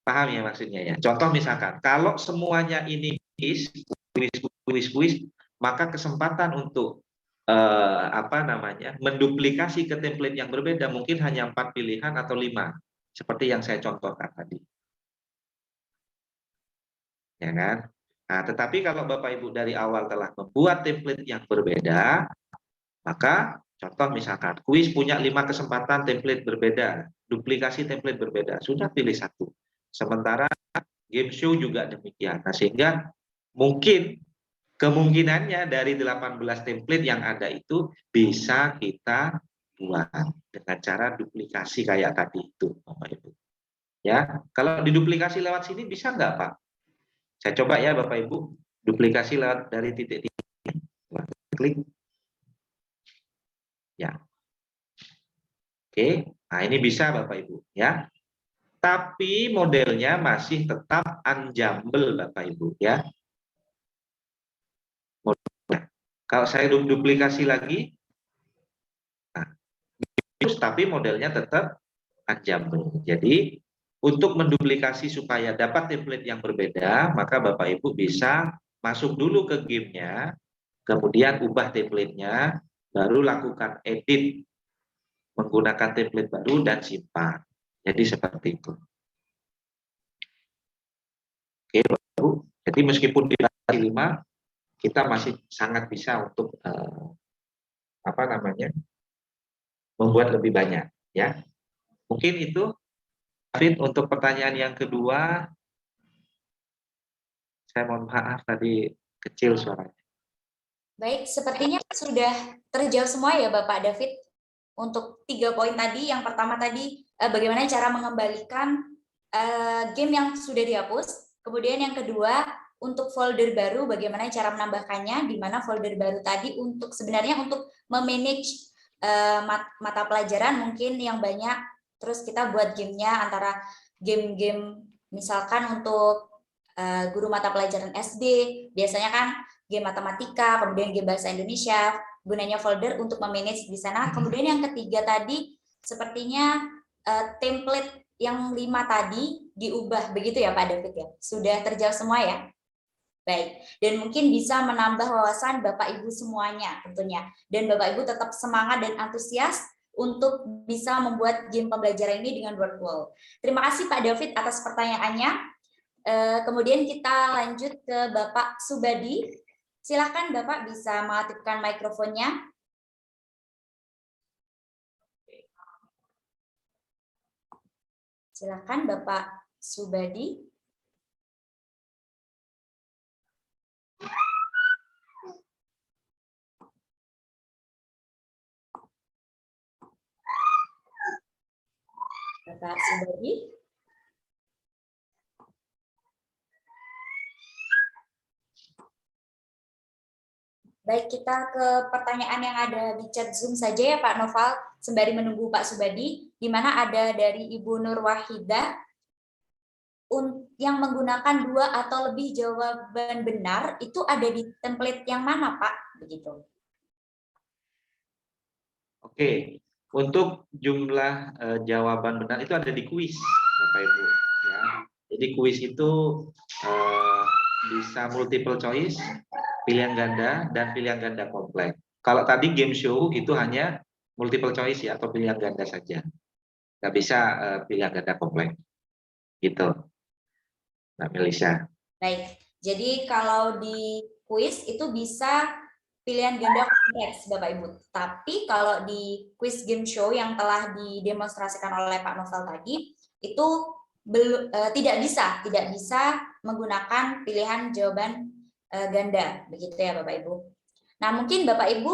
Paham ya maksudnya ya? Contoh misalkan, kalau semuanya ini kuis, maka kesempatan untuk menduplikasi ke template yang berbeda mungkin hanya 4 pilihan atau 5, seperti yang saya contohkan tadi. Ya kan? Nah, tetapi kalau Bapak Ibu dari awal telah membuat template yang berbeda, maka contoh misalkan kuis punya 5 kesempatan template berbeda, duplikasi template berbeda, sudah pilih satu. Sementara game show juga demikian. Nah, sehingga mungkin kemungkinannya dari 18 template yang ada itu bisa kita buat dengan cara duplikasi kayak tadi itu, Bapak Ibu. Ya, kalau diduplikasi lewat sini bisa nggak, Pak? Saya coba ya, Bapak Ibu, duplikasi lewat dari titik-titik. Klik. Ya. Oke, nah ini bisa Bapak Ibu ya. Tapi modelnya masih tetap unjumble Bapak Ibu ya. Modelnya. Kalau saya duplikasi lagi, nah, tapi modelnya tetap unjumble. Jadi untuk menduplikasi supaya dapat template yang berbeda, maka Bapak Ibu bisa masuk dulu ke gamenya, kemudian ubah template-nya, baru lakukan edit menggunakan template baru dan simpan. Jadi seperti itu. Oke, Bapak Ibu. Jadi meskipun di 5, kita masih sangat bisa untuk membuat lebih banyak, ya. Mungkin itu, David, untuk pertanyaan yang kedua. Saya mohon maaf tadi kecil suaranya. Baik, sepertinya sudah terjawab semua ya Bapak David. Untuk 3 poin tadi, yang pertama tadi bagaimana cara mengembalikan game yang sudah dihapus. Kemudian yang kedua, untuk folder baru bagaimana cara menambahkannya, di mana folder baru tadi untuk sebenarnya untuk memanage mata pelajaran mungkin yang banyak, terus kita buat gamenya antara game-game misalkan untuk guru mata pelajaran SD, biasanya kan game matematika, kemudian game bahasa Indonesia, gunanya folder untuk memanage di sana. Kemudian yang ketiga tadi, sepertinya template yang 5 tadi diubah, begitu ya Pak David ya? Sudah terjawab semua ya? Baik, dan mungkin bisa menambah wawasan Bapak Ibu semuanya tentunya. Dan Bapak Ibu tetap semangat dan antusias untuk bisa membuat game pembelajaran ini dengan workflow. Terima kasih Pak David atas pertanyaannya. Kemudian kita lanjut ke Bapak Subadi. Silakan Bapak bisa mengaktifkan mikrofonnya. Silakan Bapak Subadi. Bapak Subadi. Baik, kita ke pertanyaan yang ada di chat Zoom saja ya Pak Noval, sembari menunggu Pak Subadi, di mana ada dari Ibu Nur Wahidah yang menggunakan 2 atau lebih jawaban benar, itu ada di template yang mana Pak? Begitu. Oke, untuk jumlah jawaban benar itu ada di kuis, Bapak Ibu. Ya. Jadi kuis itu bisa multiple choice, pilihan ganda, dan pilihan ganda kompleks. Kalau tadi game show itu hanya multiple choice ya, atau pilihan ganda saja. Nggak bisa pilihan ganda kompleks. Gitu, Mbak Melisa. Baik, jadi kalau di kuis itu bisa pilihan ganda kompleks Bapak Ibu. Tapi kalau di quiz game show yang telah didemonstrasikan oleh Pak Novel tadi, itu tidak bisa menggunakan pilihan jawaban ganda, begitu ya Bapak Ibu. Nah, mungkin Bapak Ibu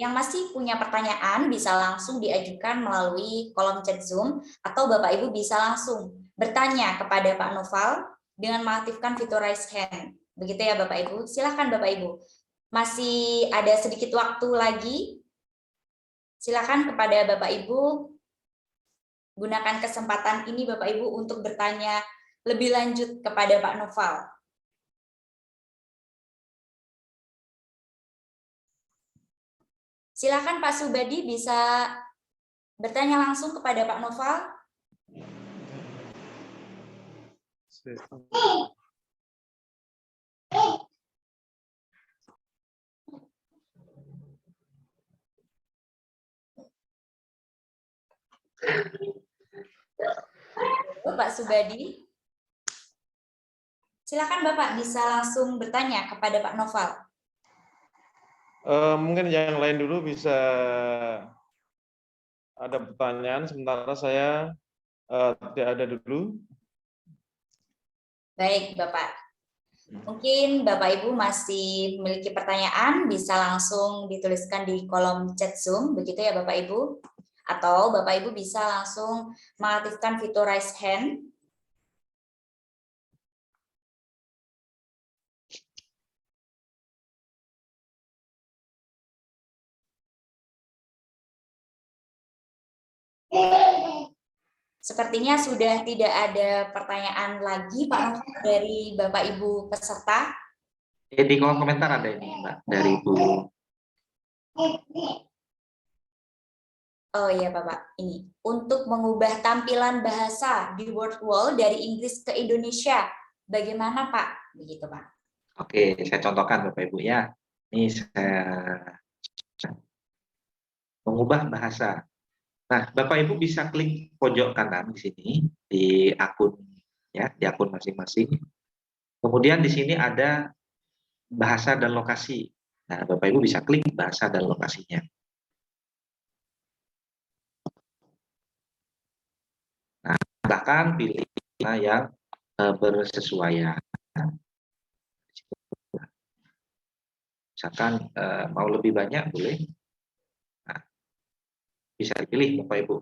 yang masih punya pertanyaan bisa langsung diajukan melalui kolom chat Zoom, atau Bapak Ibu bisa langsung bertanya kepada Pak Noval dengan mengaktifkan fitur raise hand. Begitu ya Bapak Ibu. Silakan Bapak Ibu. Masih ada sedikit waktu lagi. Silakan kepada Bapak Ibu, gunakan kesempatan ini Bapak Ibu untuk bertanya lebih lanjut kepada Pak Noval. Silakan Pak Subadi bisa bertanya langsung kepada Pak Noval. Pak Subadi. Silakan Bapak bisa langsung bertanya kepada Pak Noval. Mungkin yang lain dulu bisa ada pertanyaan, sementara saya tidak ada dulu. Baik, Bapak. Mungkin Bapak Ibu masih memiliki pertanyaan, bisa langsung dituliskan di kolom chat Zoom, begitu ya Bapak Ibu. Atau Bapak Ibu bisa langsung mengaktifkan fitur raise hand. Sepertinya sudah tidak ada pertanyaan lagi Pak Noval dari Bapak Ibu peserta. Di kolom komentar ada ini Mbak dari Ibu. Oh iya Bapak, ini untuk mengubah tampilan bahasa di WordWall dari Inggris ke Indonesia, bagaimana Pak? Begitu Pak. Oke, saya contohkan Bapak Ibu ya. Ini saya mengubah bahasa. Nah, Bapak Ibu bisa klik pojok kanan di sini di akun ya, di akun masing-masing. Kemudian di sini ada bahasa dan lokasi. Nah, Bapak Ibu bisa klik bahasa dan lokasinya. Nah, silahkan pilih yang bersesuaian. Misalkan mau lebih banyak boleh. Nah, bisa dipilih Bapak Ibu.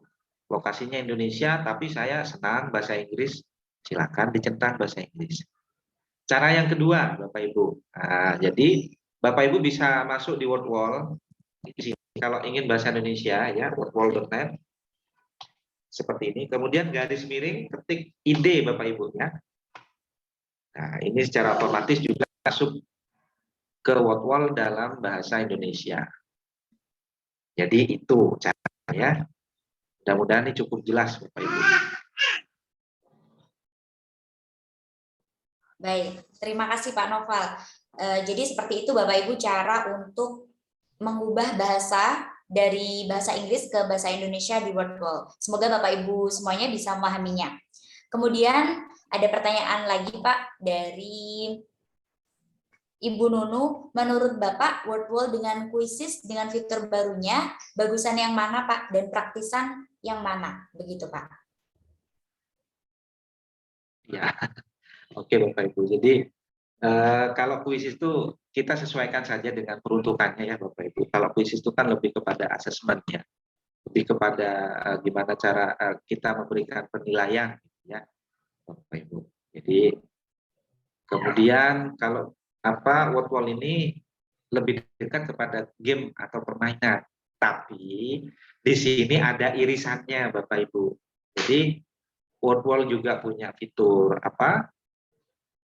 Lokasinya Indonesia, tapi saya senang bahasa Inggris. Silakan dicentang bahasa Inggris. Cara yang kedua, Bapak Ibu. Nah, jadi Bapak Ibu bisa masuk di WordWall. Di sini kalau ingin bahasa Indonesia ya, wordwall.net. Seperti ini. Kemudian garis miring ketik ID Bapak Ibu ya. Nah, ini secara otomatis juga masuk ke WordWall dalam bahasa Indonesia. Jadi itu caranya. Mudah-mudahan ini cukup jelas Bapak Ibu. Baik, terima kasih Pak Noval. Jadi seperti itu Bapak Ibu cara untuk mengubah bahasa dari bahasa Inggris ke bahasa Indonesia di WordWall. Semoga Bapak Ibu semuanya bisa memahaminya. Kemudian ada pertanyaan lagi Pak dari Ibu Nunu, menurut Bapak WordWall dengan Quizzes dengan fitur barunya bagusan yang mana Pak dan praktisan yang mana? Begitu Pak. Ya, oke Bapak Ibu. Jadi kalau Quizzes itu kita sesuaikan saja dengan peruntukannya ya Bapak Ibu. Kalau Quizzes itu kan lebih kepada asesmennya, lebih kepada gimana cara kita memberikan penilaian ya Bapak Ibu. Jadi kemudian kalau WordWall ini lebih dekat kepada game atau permainan, tapi di sini ada irisannya Bapak Ibu. Jadi WordWall juga punya fitur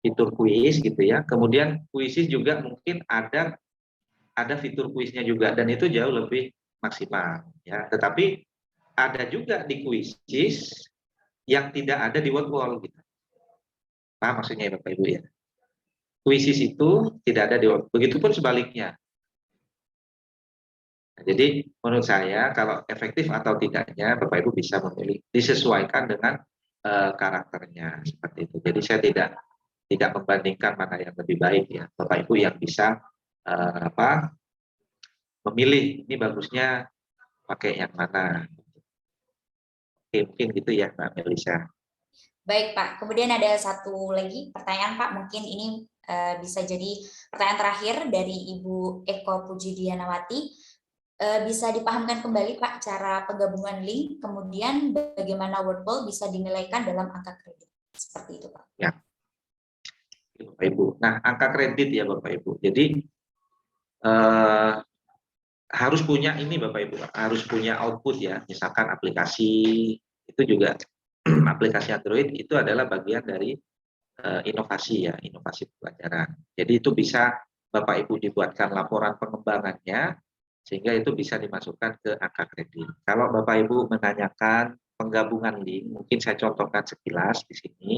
fitur kuis gitu ya. Kemudian kuisis juga mungkin ada fitur kuisnya juga dan itu jauh lebih maksimal ya. Tetapi ada juga di kuisis yang tidak ada di WordWall gitu. Paham maksudnya ya Bapak Ibu ya? Kuisis itu tidak ada di WordWall. Begitupun sebaliknya. Nah, jadi menurut saya kalau efektif atau tidaknya Bapak Ibu bisa memilih disesuaikan dengan karakternya seperti itu. Jadi saya tidak membandingkan mana yang lebih baik ya. Bapak Ibu yang bisa memilih ini bagusnya pakai yang mana. Oke, mungkin gitu ya Mbak Melisa. Baik Pak, kemudian ada satu lagi pertanyaan Pak, mungkin ini bisa jadi pertanyaan terakhir dari Ibu Eko Pujidianawati. Bisa dipahamkan kembali Pak cara penggabungan link, kemudian bagaimana WordWall bisa dinilaikan dalam angka kredit. Seperti itu Pak. Ya. Bapak Ibu. Nah, angka kredit ya Bapak Ibu. Jadi harus punya ini Bapak Ibu, harus punya output ya. Misalkan aplikasi itu juga aplikasi Android itu adalah bagian dari inovasi ya, inovasi pelajaran. Jadi itu bisa Bapak Ibu dibuatkan laporan pengembangannya sehingga itu bisa dimasukkan ke angka kredit. Kalau Bapak Ibu menanyakan penggabungan link, mungkin saya contohkan sekilas di sini.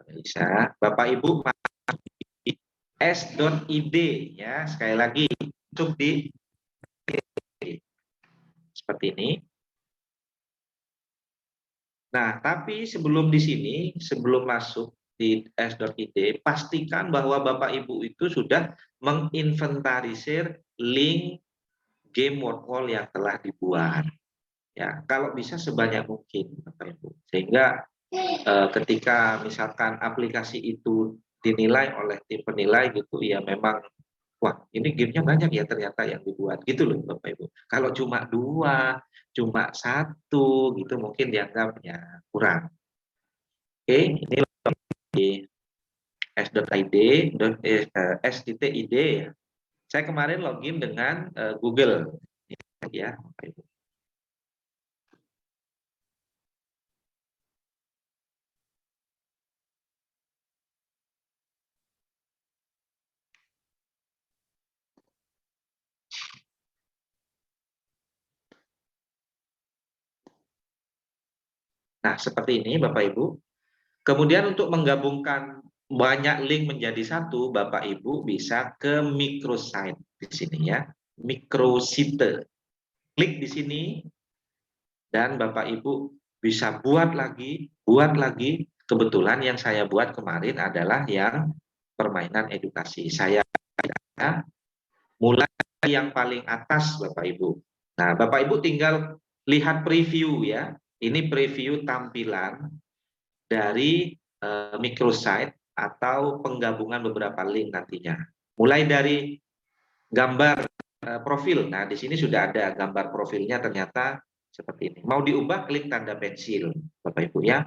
Bisa Bapak Ibu masuk di s.id ya, sekali lagi masuk di seperti ini. Nah, tapi sebelum di sini, sebelum masuk di s.id, pastikan bahwa Bapak Ibu itu sudah menginventarisir link game word wall yang telah dibuat. Ya, kalau bisa sebanyak mungkin, Bapak Ibu. Sehingga ketika misalkan aplikasi itu dinilai oleh tim penilai gitu, ya memang, wah ini gamenya banyak ya ternyata yang dibuat gitu loh Bapak Ibu. Kalau cuma 2, cuma 1 gitu mungkin dianggapnya kurang. Oke, ini di s.id, s.id ya. Saya kemarin login dengan Google ya, Bapak Ibu. Nah, seperti ini Bapak Ibu. Kemudian untuk menggabungkan banyak link menjadi satu, Bapak Ibu bisa ke microsite di sini ya. Microsite. Klik di sini dan Bapak Ibu bisa buat lagi. Kebetulan yang saya buat kemarin adalah yang permainan edukasi. Saya mulai yang paling atas Bapak Ibu. Nah, Bapak Ibu tinggal lihat preview ya. Ini preview tampilan dari microsite atau penggabungan beberapa link nantinya. Mulai dari gambar profil. Nah, di sini sudah ada gambar profilnya ternyata seperti ini. Mau diubah, klik tanda pensil, Bapak Ibu ya.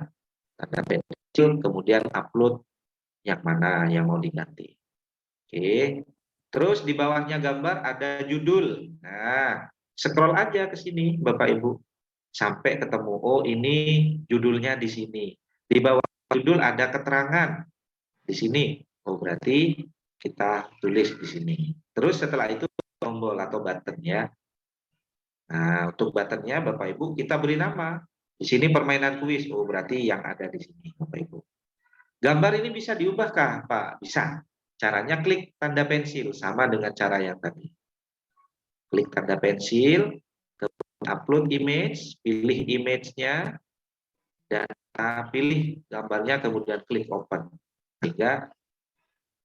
Tanda pensil, kemudian upload yang mana yang mau diganti. Oke. Terus di bawahnya gambar ada judul. Nah, scroll aja ke sini Bapak Ibu sampai ketemu, oh ini judulnya di sini. Di bawah judul ada keterangan di sini. Oh berarti kita tulis di sini. Terus setelah itu tombol atau button ya. Nah, untuk buttonnya Bapak Ibu kita beri nama. Di sini permainan kuis. Oh berarti yang ada di sini Bapak Ibu. Gambar ini bisa diubahkah Pak? Bisa. Caranya klik tanda pensil sama dengan cara yang tadi. Klik tanda pensil, upload image, pilih image-nya, dan pilih gambarnya, kemudian klik open. Sehingga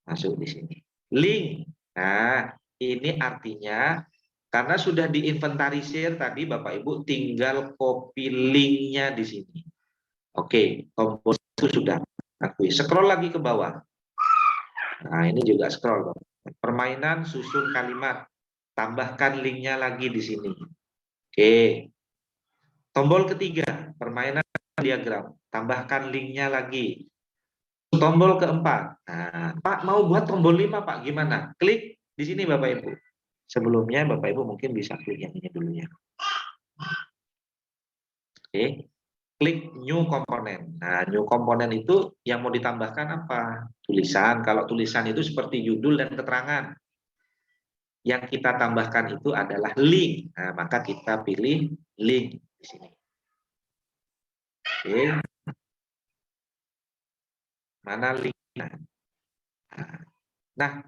masuk di sini. Link. Nah, ini artinya karena sudah diinventarisir tadi Bapak Ibu tinggal copy linknya di sini. Oke, tombol itu sudah akui. Scroll lagi ke bawah. Nah, ini juga scroll. Permainan susun kalimat. Tambahkan linknya lagi di sini. Oke. Tombol ketiga, permainan diagram. Tambahkan linknya lagi. Tombol keempat. Nah, Pak mau buat tombol 5 Pak, gimana? Klik di sini Bapak Ibu. Sebelumnya Bapak Ibu mungkin bisa klik yang ini dulu ya. Oke. Klik new component. Nah, new component itu yang mau ditambahkan apa? Tulisan. Kalau tulisan itu seperti judul dan keterangan. Yang kita tambahkan itu adalah link. Nah, maka kita pilih link di sini. Oke. Mana linknya? Nah,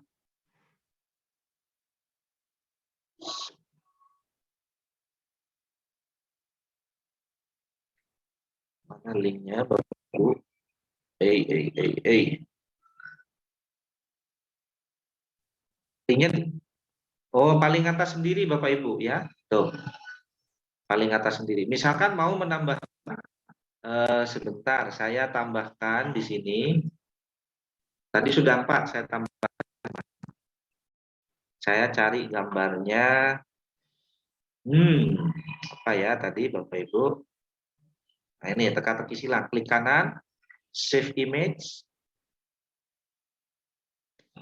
mana linknya Bapak Ibu? Ingat, oh paling atas sendiri Bapak Ibu ya. Tuh, paling atas sendiri. Misalkan mau menambah, sebentar, saya tambahkan di sini. Tadi sudah 4, saya tambah. Saya cari gambarnya. Apa ya tadi Bapak Ibu? Nah ini ya, teka-teki silang. Klik kanan, save image.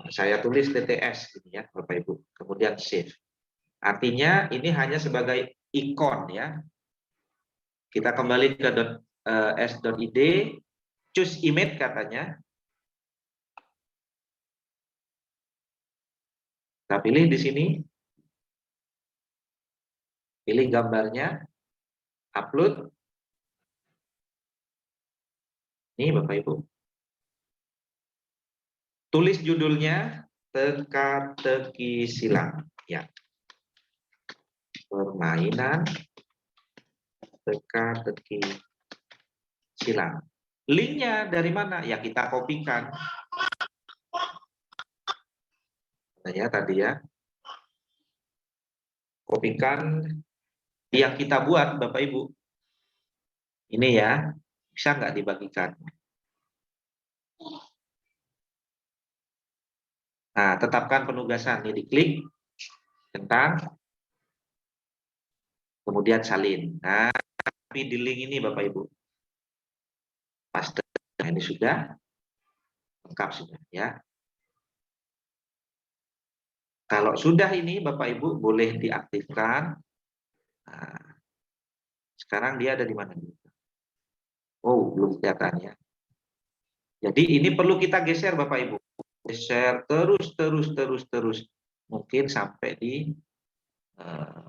Saya tulis TTS gitu ya Bapak Ibu. Kemudian save. Artinya ini hanya sebagai ikon ya. Kita kembali ke s.id, choose image katanya. Kita pilih di sini. Pilih gambarnya, upload. Ini Bapak Ibu. Tulis judulnya teka-teki silang. Ya. Permainan teka-teki silang. Linknya dari mana? Ya kita kopikan. Nah, ya tadi ya. Kopikan yang kita buat Bapak Ibu. Ini ya. Bisa nggak dibagikan? Nah, tetapkan penugasan. Ini diklik. Tentang. Kemudian salin. Nah, tapi di link ini Bapak Ibu. Paste. Nah, ini sudah. Lengkap sudah ya. Kalau sudah ini Bapak Ibu boleh diaktifkan. Nah, sekarang dia ada di mana? Oh, belum kelihatan ya. Jadi ini perlu kita geser Bapak Ibu. Geser terus. Mungkin sampai di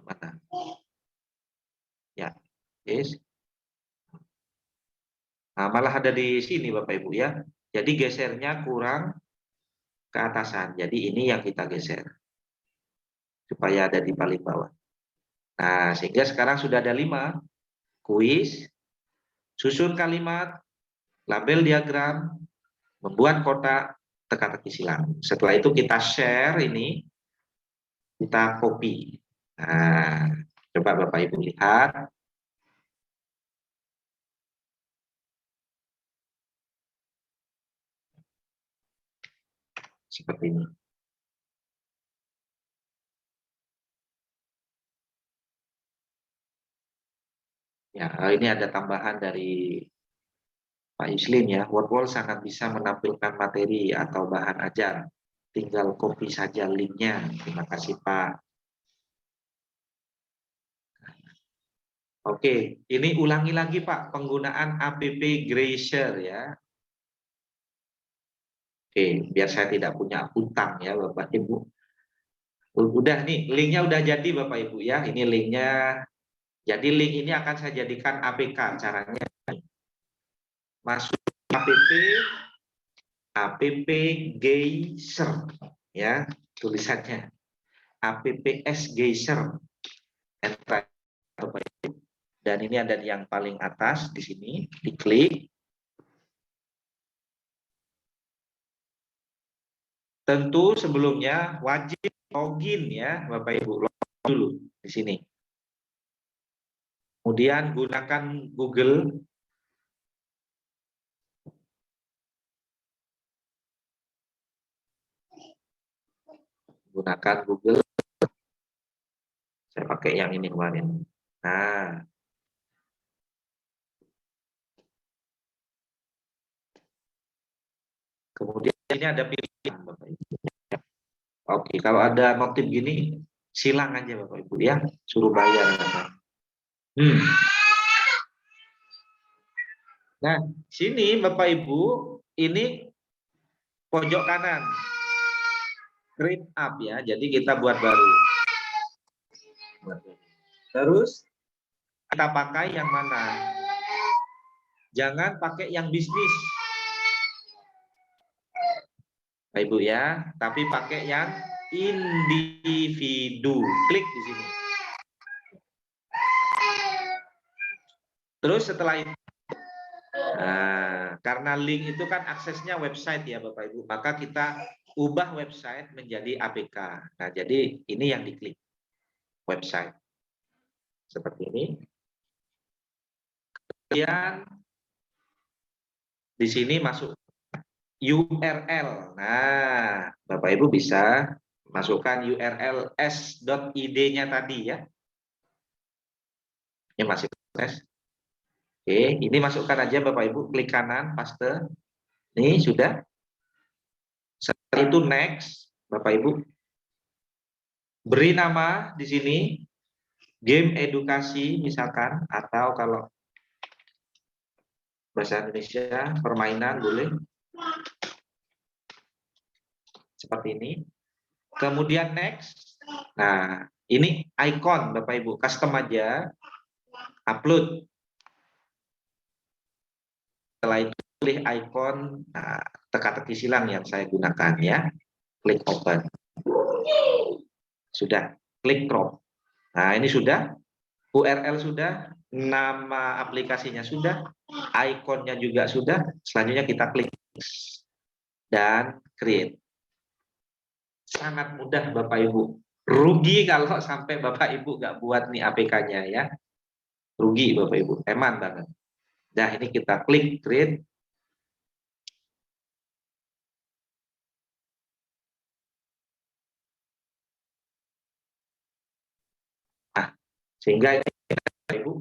mana? Ya, yes. Nah, malah ada di sini Bapak Ibu ya. Jadi gesernya kurang ke atasan. Jadi ini yang kita geser. Supaya ada di paling bawah. Nah, sehingga sekarang sudah ada 5. Kuis, susun kalimat, label diagram, membuat kotak, teka-teki silang. Setelah itu kita share ini, kita copy. Nah, coba Bapak Ibu lihat. Seperti ini. Ya, ini ada tambahan dari Pak Yuslim ya. Wordwall sangat bisa menampilkan materi atau bahan ajar. Tinggal copy saja linknya. Terima kasih Pak. Oke, ini ulangi lagi Pak penggunaan app Grazer ya. Oke, biar saya tidak punya utang ya Bapak Ibu. Udah nih, linknya udah jadi Bapak Ibu ya. Ini linknya. Jadi link ini akan saya jadikan APK. Caranya masuk app Geyser ya tulisannya. Apps Geyser. Enter. Dan ini ada yang paling atas di sini. Diklik. Tentu sebelumnya wajib login ya Bapak Ibu. Login dulu di sini. Kemudian gunakan Google. Gunakan Google. Saya pakai yang ini kemarin. Nah. Kemudian ini ada pilihan Bapak Ibu. Oke, kalau ada motif gini silang aja Bapak Ibu ya, suruh bayar. Nah, sini Bapak Ibu, ini pojok kanan. Create up ya. Jadi kita buat baru. Terus kita pakai yang mana? Jangan pakai yang bisnis. Bapak Ibu ya, tapi pakai yang individu. Klik di sini. Terus setelah itu, nah, karena link itu kan aksesnya website ya Bapak Ibu, maka kita ubah website menjadi APK. Nah, jadi ini yang diklik. Website. Seperti ini. Kemudian di sini masuk URL. Nah, Bapak Ibu bisa masukkan URL s.id-nya tadi ya. Ini masih proses. Oke, ini masukkan aja Bapak Ibu, klik kanan, paste. Ini sudah. Setelah itu next, Bapak Ibu. Beri nama di sini game edukasi misalkan, atau kalau bahasa Indonesia permainan boleh. Seperti ini. Kemudian next. Nah, Ini icon Bapak Ibu, custom aja, upload. Setelah itu pilih icon, nah, teka-teki silang yang saya gunakan ya. Klik open. Sudah, klik crop. Nah, ini sudah, URL sudah, nama aplikasinya sudah, ikonnya juga sudah. Selanjutnya kita klik dan create. Sangat mudah Bapak Ibu. Rugi kalau sampai Bapak Ibu nggak buat nih APK-nya ya. Rugi Bapak Ibu, eman banget. Nah, ini kita klik create. Nah, sehingga ini Bapak Ibu,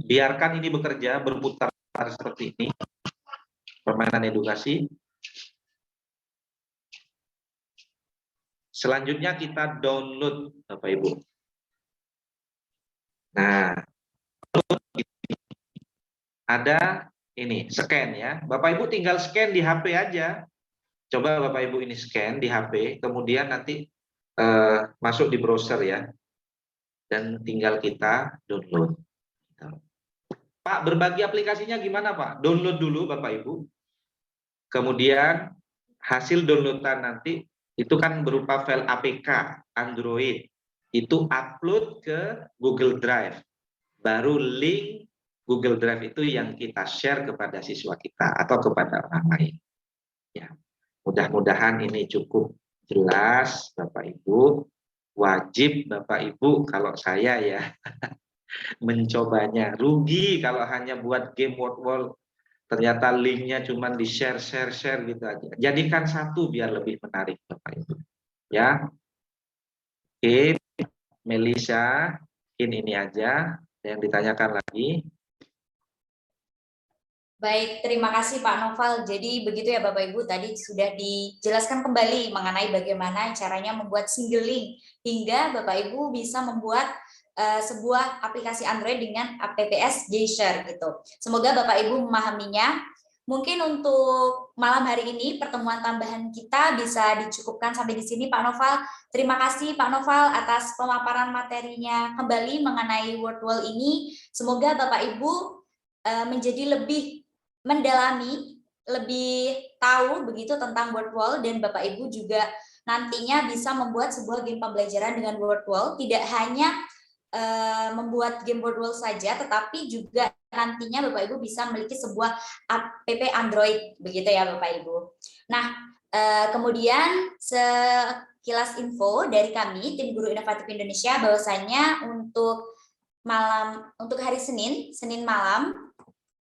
biarkan ini bekerja, berputar seperti ini. Permainan edukasi. Selanjutnya kita download Bapak Ibu. Nah, ada ini scan ya. Bapak Ibu tinggal scan di HP aja. Coba Bapak Ibu ini scan di HP, kemudian nanti masuk di browser ya. Dan tinggal kita download. Pak, berbagi aplikasinya gimana Pak? Download dulu Bapak Ibu. Kemudian hasil downloadan nanti itu kan berupa file APK Android. Itu upload ke Google Drive. Baru link Google Drive itu yang kita share kepada siswa kita atau kepada orang lain. Ya, mudah-mudahan ini cukup jelas Bapak Ibu. Wajib Bapak Ibu kalau saya ya mencobanya. Rugi kalau hanya buat game word ternyata linknya cuma di share gitu aja. Jadikan satu biar lebih menarik Bapak Ibu. Ya, oke, Melisa, ini aja yang ditanyakan lagi. Baik, terima kasih Pak Noval. Jadi begitu ya Bapak Ibu, tadi sudah dijelaskan kembali mengenai bagaimana caranya membuat single link hingga Bapak Ibu bisa membuat sebuah aplikasi Android dengan apps J-Share gitu. Semoga Bapak Ibu memahaminya. Mungkin untuk malam hari ini pertemuan tambahan kita bisa dicukupkan sampai di sini Pak Noval. Terima kasih Pak Noval atas pemaparan materinya kembali mengenai WordWall ini. Semoga Bapak Ibu menjadi lebih mendalami, lebih tahu begitu tentang WordWall, dan Bapak Ibu juga nantinya bisa membuat sebuah game pembelajaran dengan WordWall, tidak hanya membuat game WordWall saja, tetapi juga nantinya Bapak Ibu bisa memiliki sebuah app Android, begitu ya Bapak Ibu. Nah, kemudian sekilas info dari kami tim Guru Inovatif Indonesia bahwasanya untuk hari Senin malam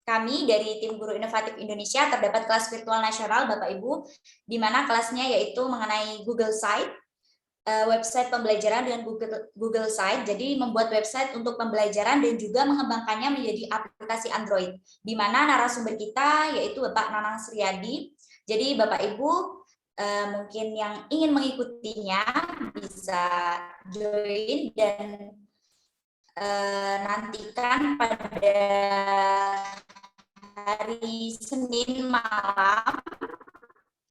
kami dari tim Guru Inovatif Indonesia terdapat kelas virtual nasional Bapak Ibu, di mana kelasnya yaitu mengenai Google Site, website pembelajaran dengan Google Site. Jadi membuat website untuk pembelajaran dan juga mengembangkannya menjadi aplikasi Android, di mana narasumber kita yaitu Bapak Nanang Sriadi. Jadi Bapak Ibu mungkin yang ingin mengikutinya bisa join dan nantikan pada hari Senin malam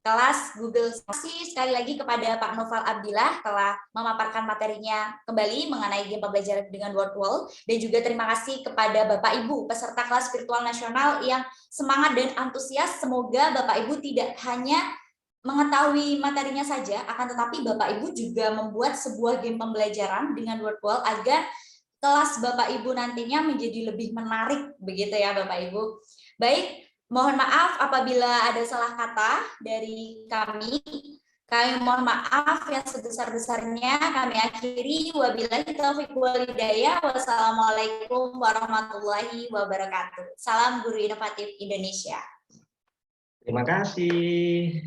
kelas Google. Terima kasih sekali lagi kepada Pak Noval Abdillah telah memaparkan materinya kembali mengenai game pembelajaran dengan WordWall, dan juga terima kasih kepada Bapak Ibu peserta kelas virtual nasional yang semangat dan antusias. Semoga Bapak Ibu tidak hanya mengetahui materinya saja, akan tetapi Bapak Ibu juga membuat sebuah game pembelajaran dengan WordWall agar kelas Bapak Ibu nantinya menjadi lebih menarik, begitu ya Bapak Ibu. Baik, mohon maaf apabila ada salah kata dari kami. Kami mohon maaf yang sebesar-besarnya. Kami akhiri. Wabillahi taufiq wal hidayah. Wassalamualaikum warahmatullahi wabarakatuh. Salam Guru Inovatif Indonesia. Terima kasih.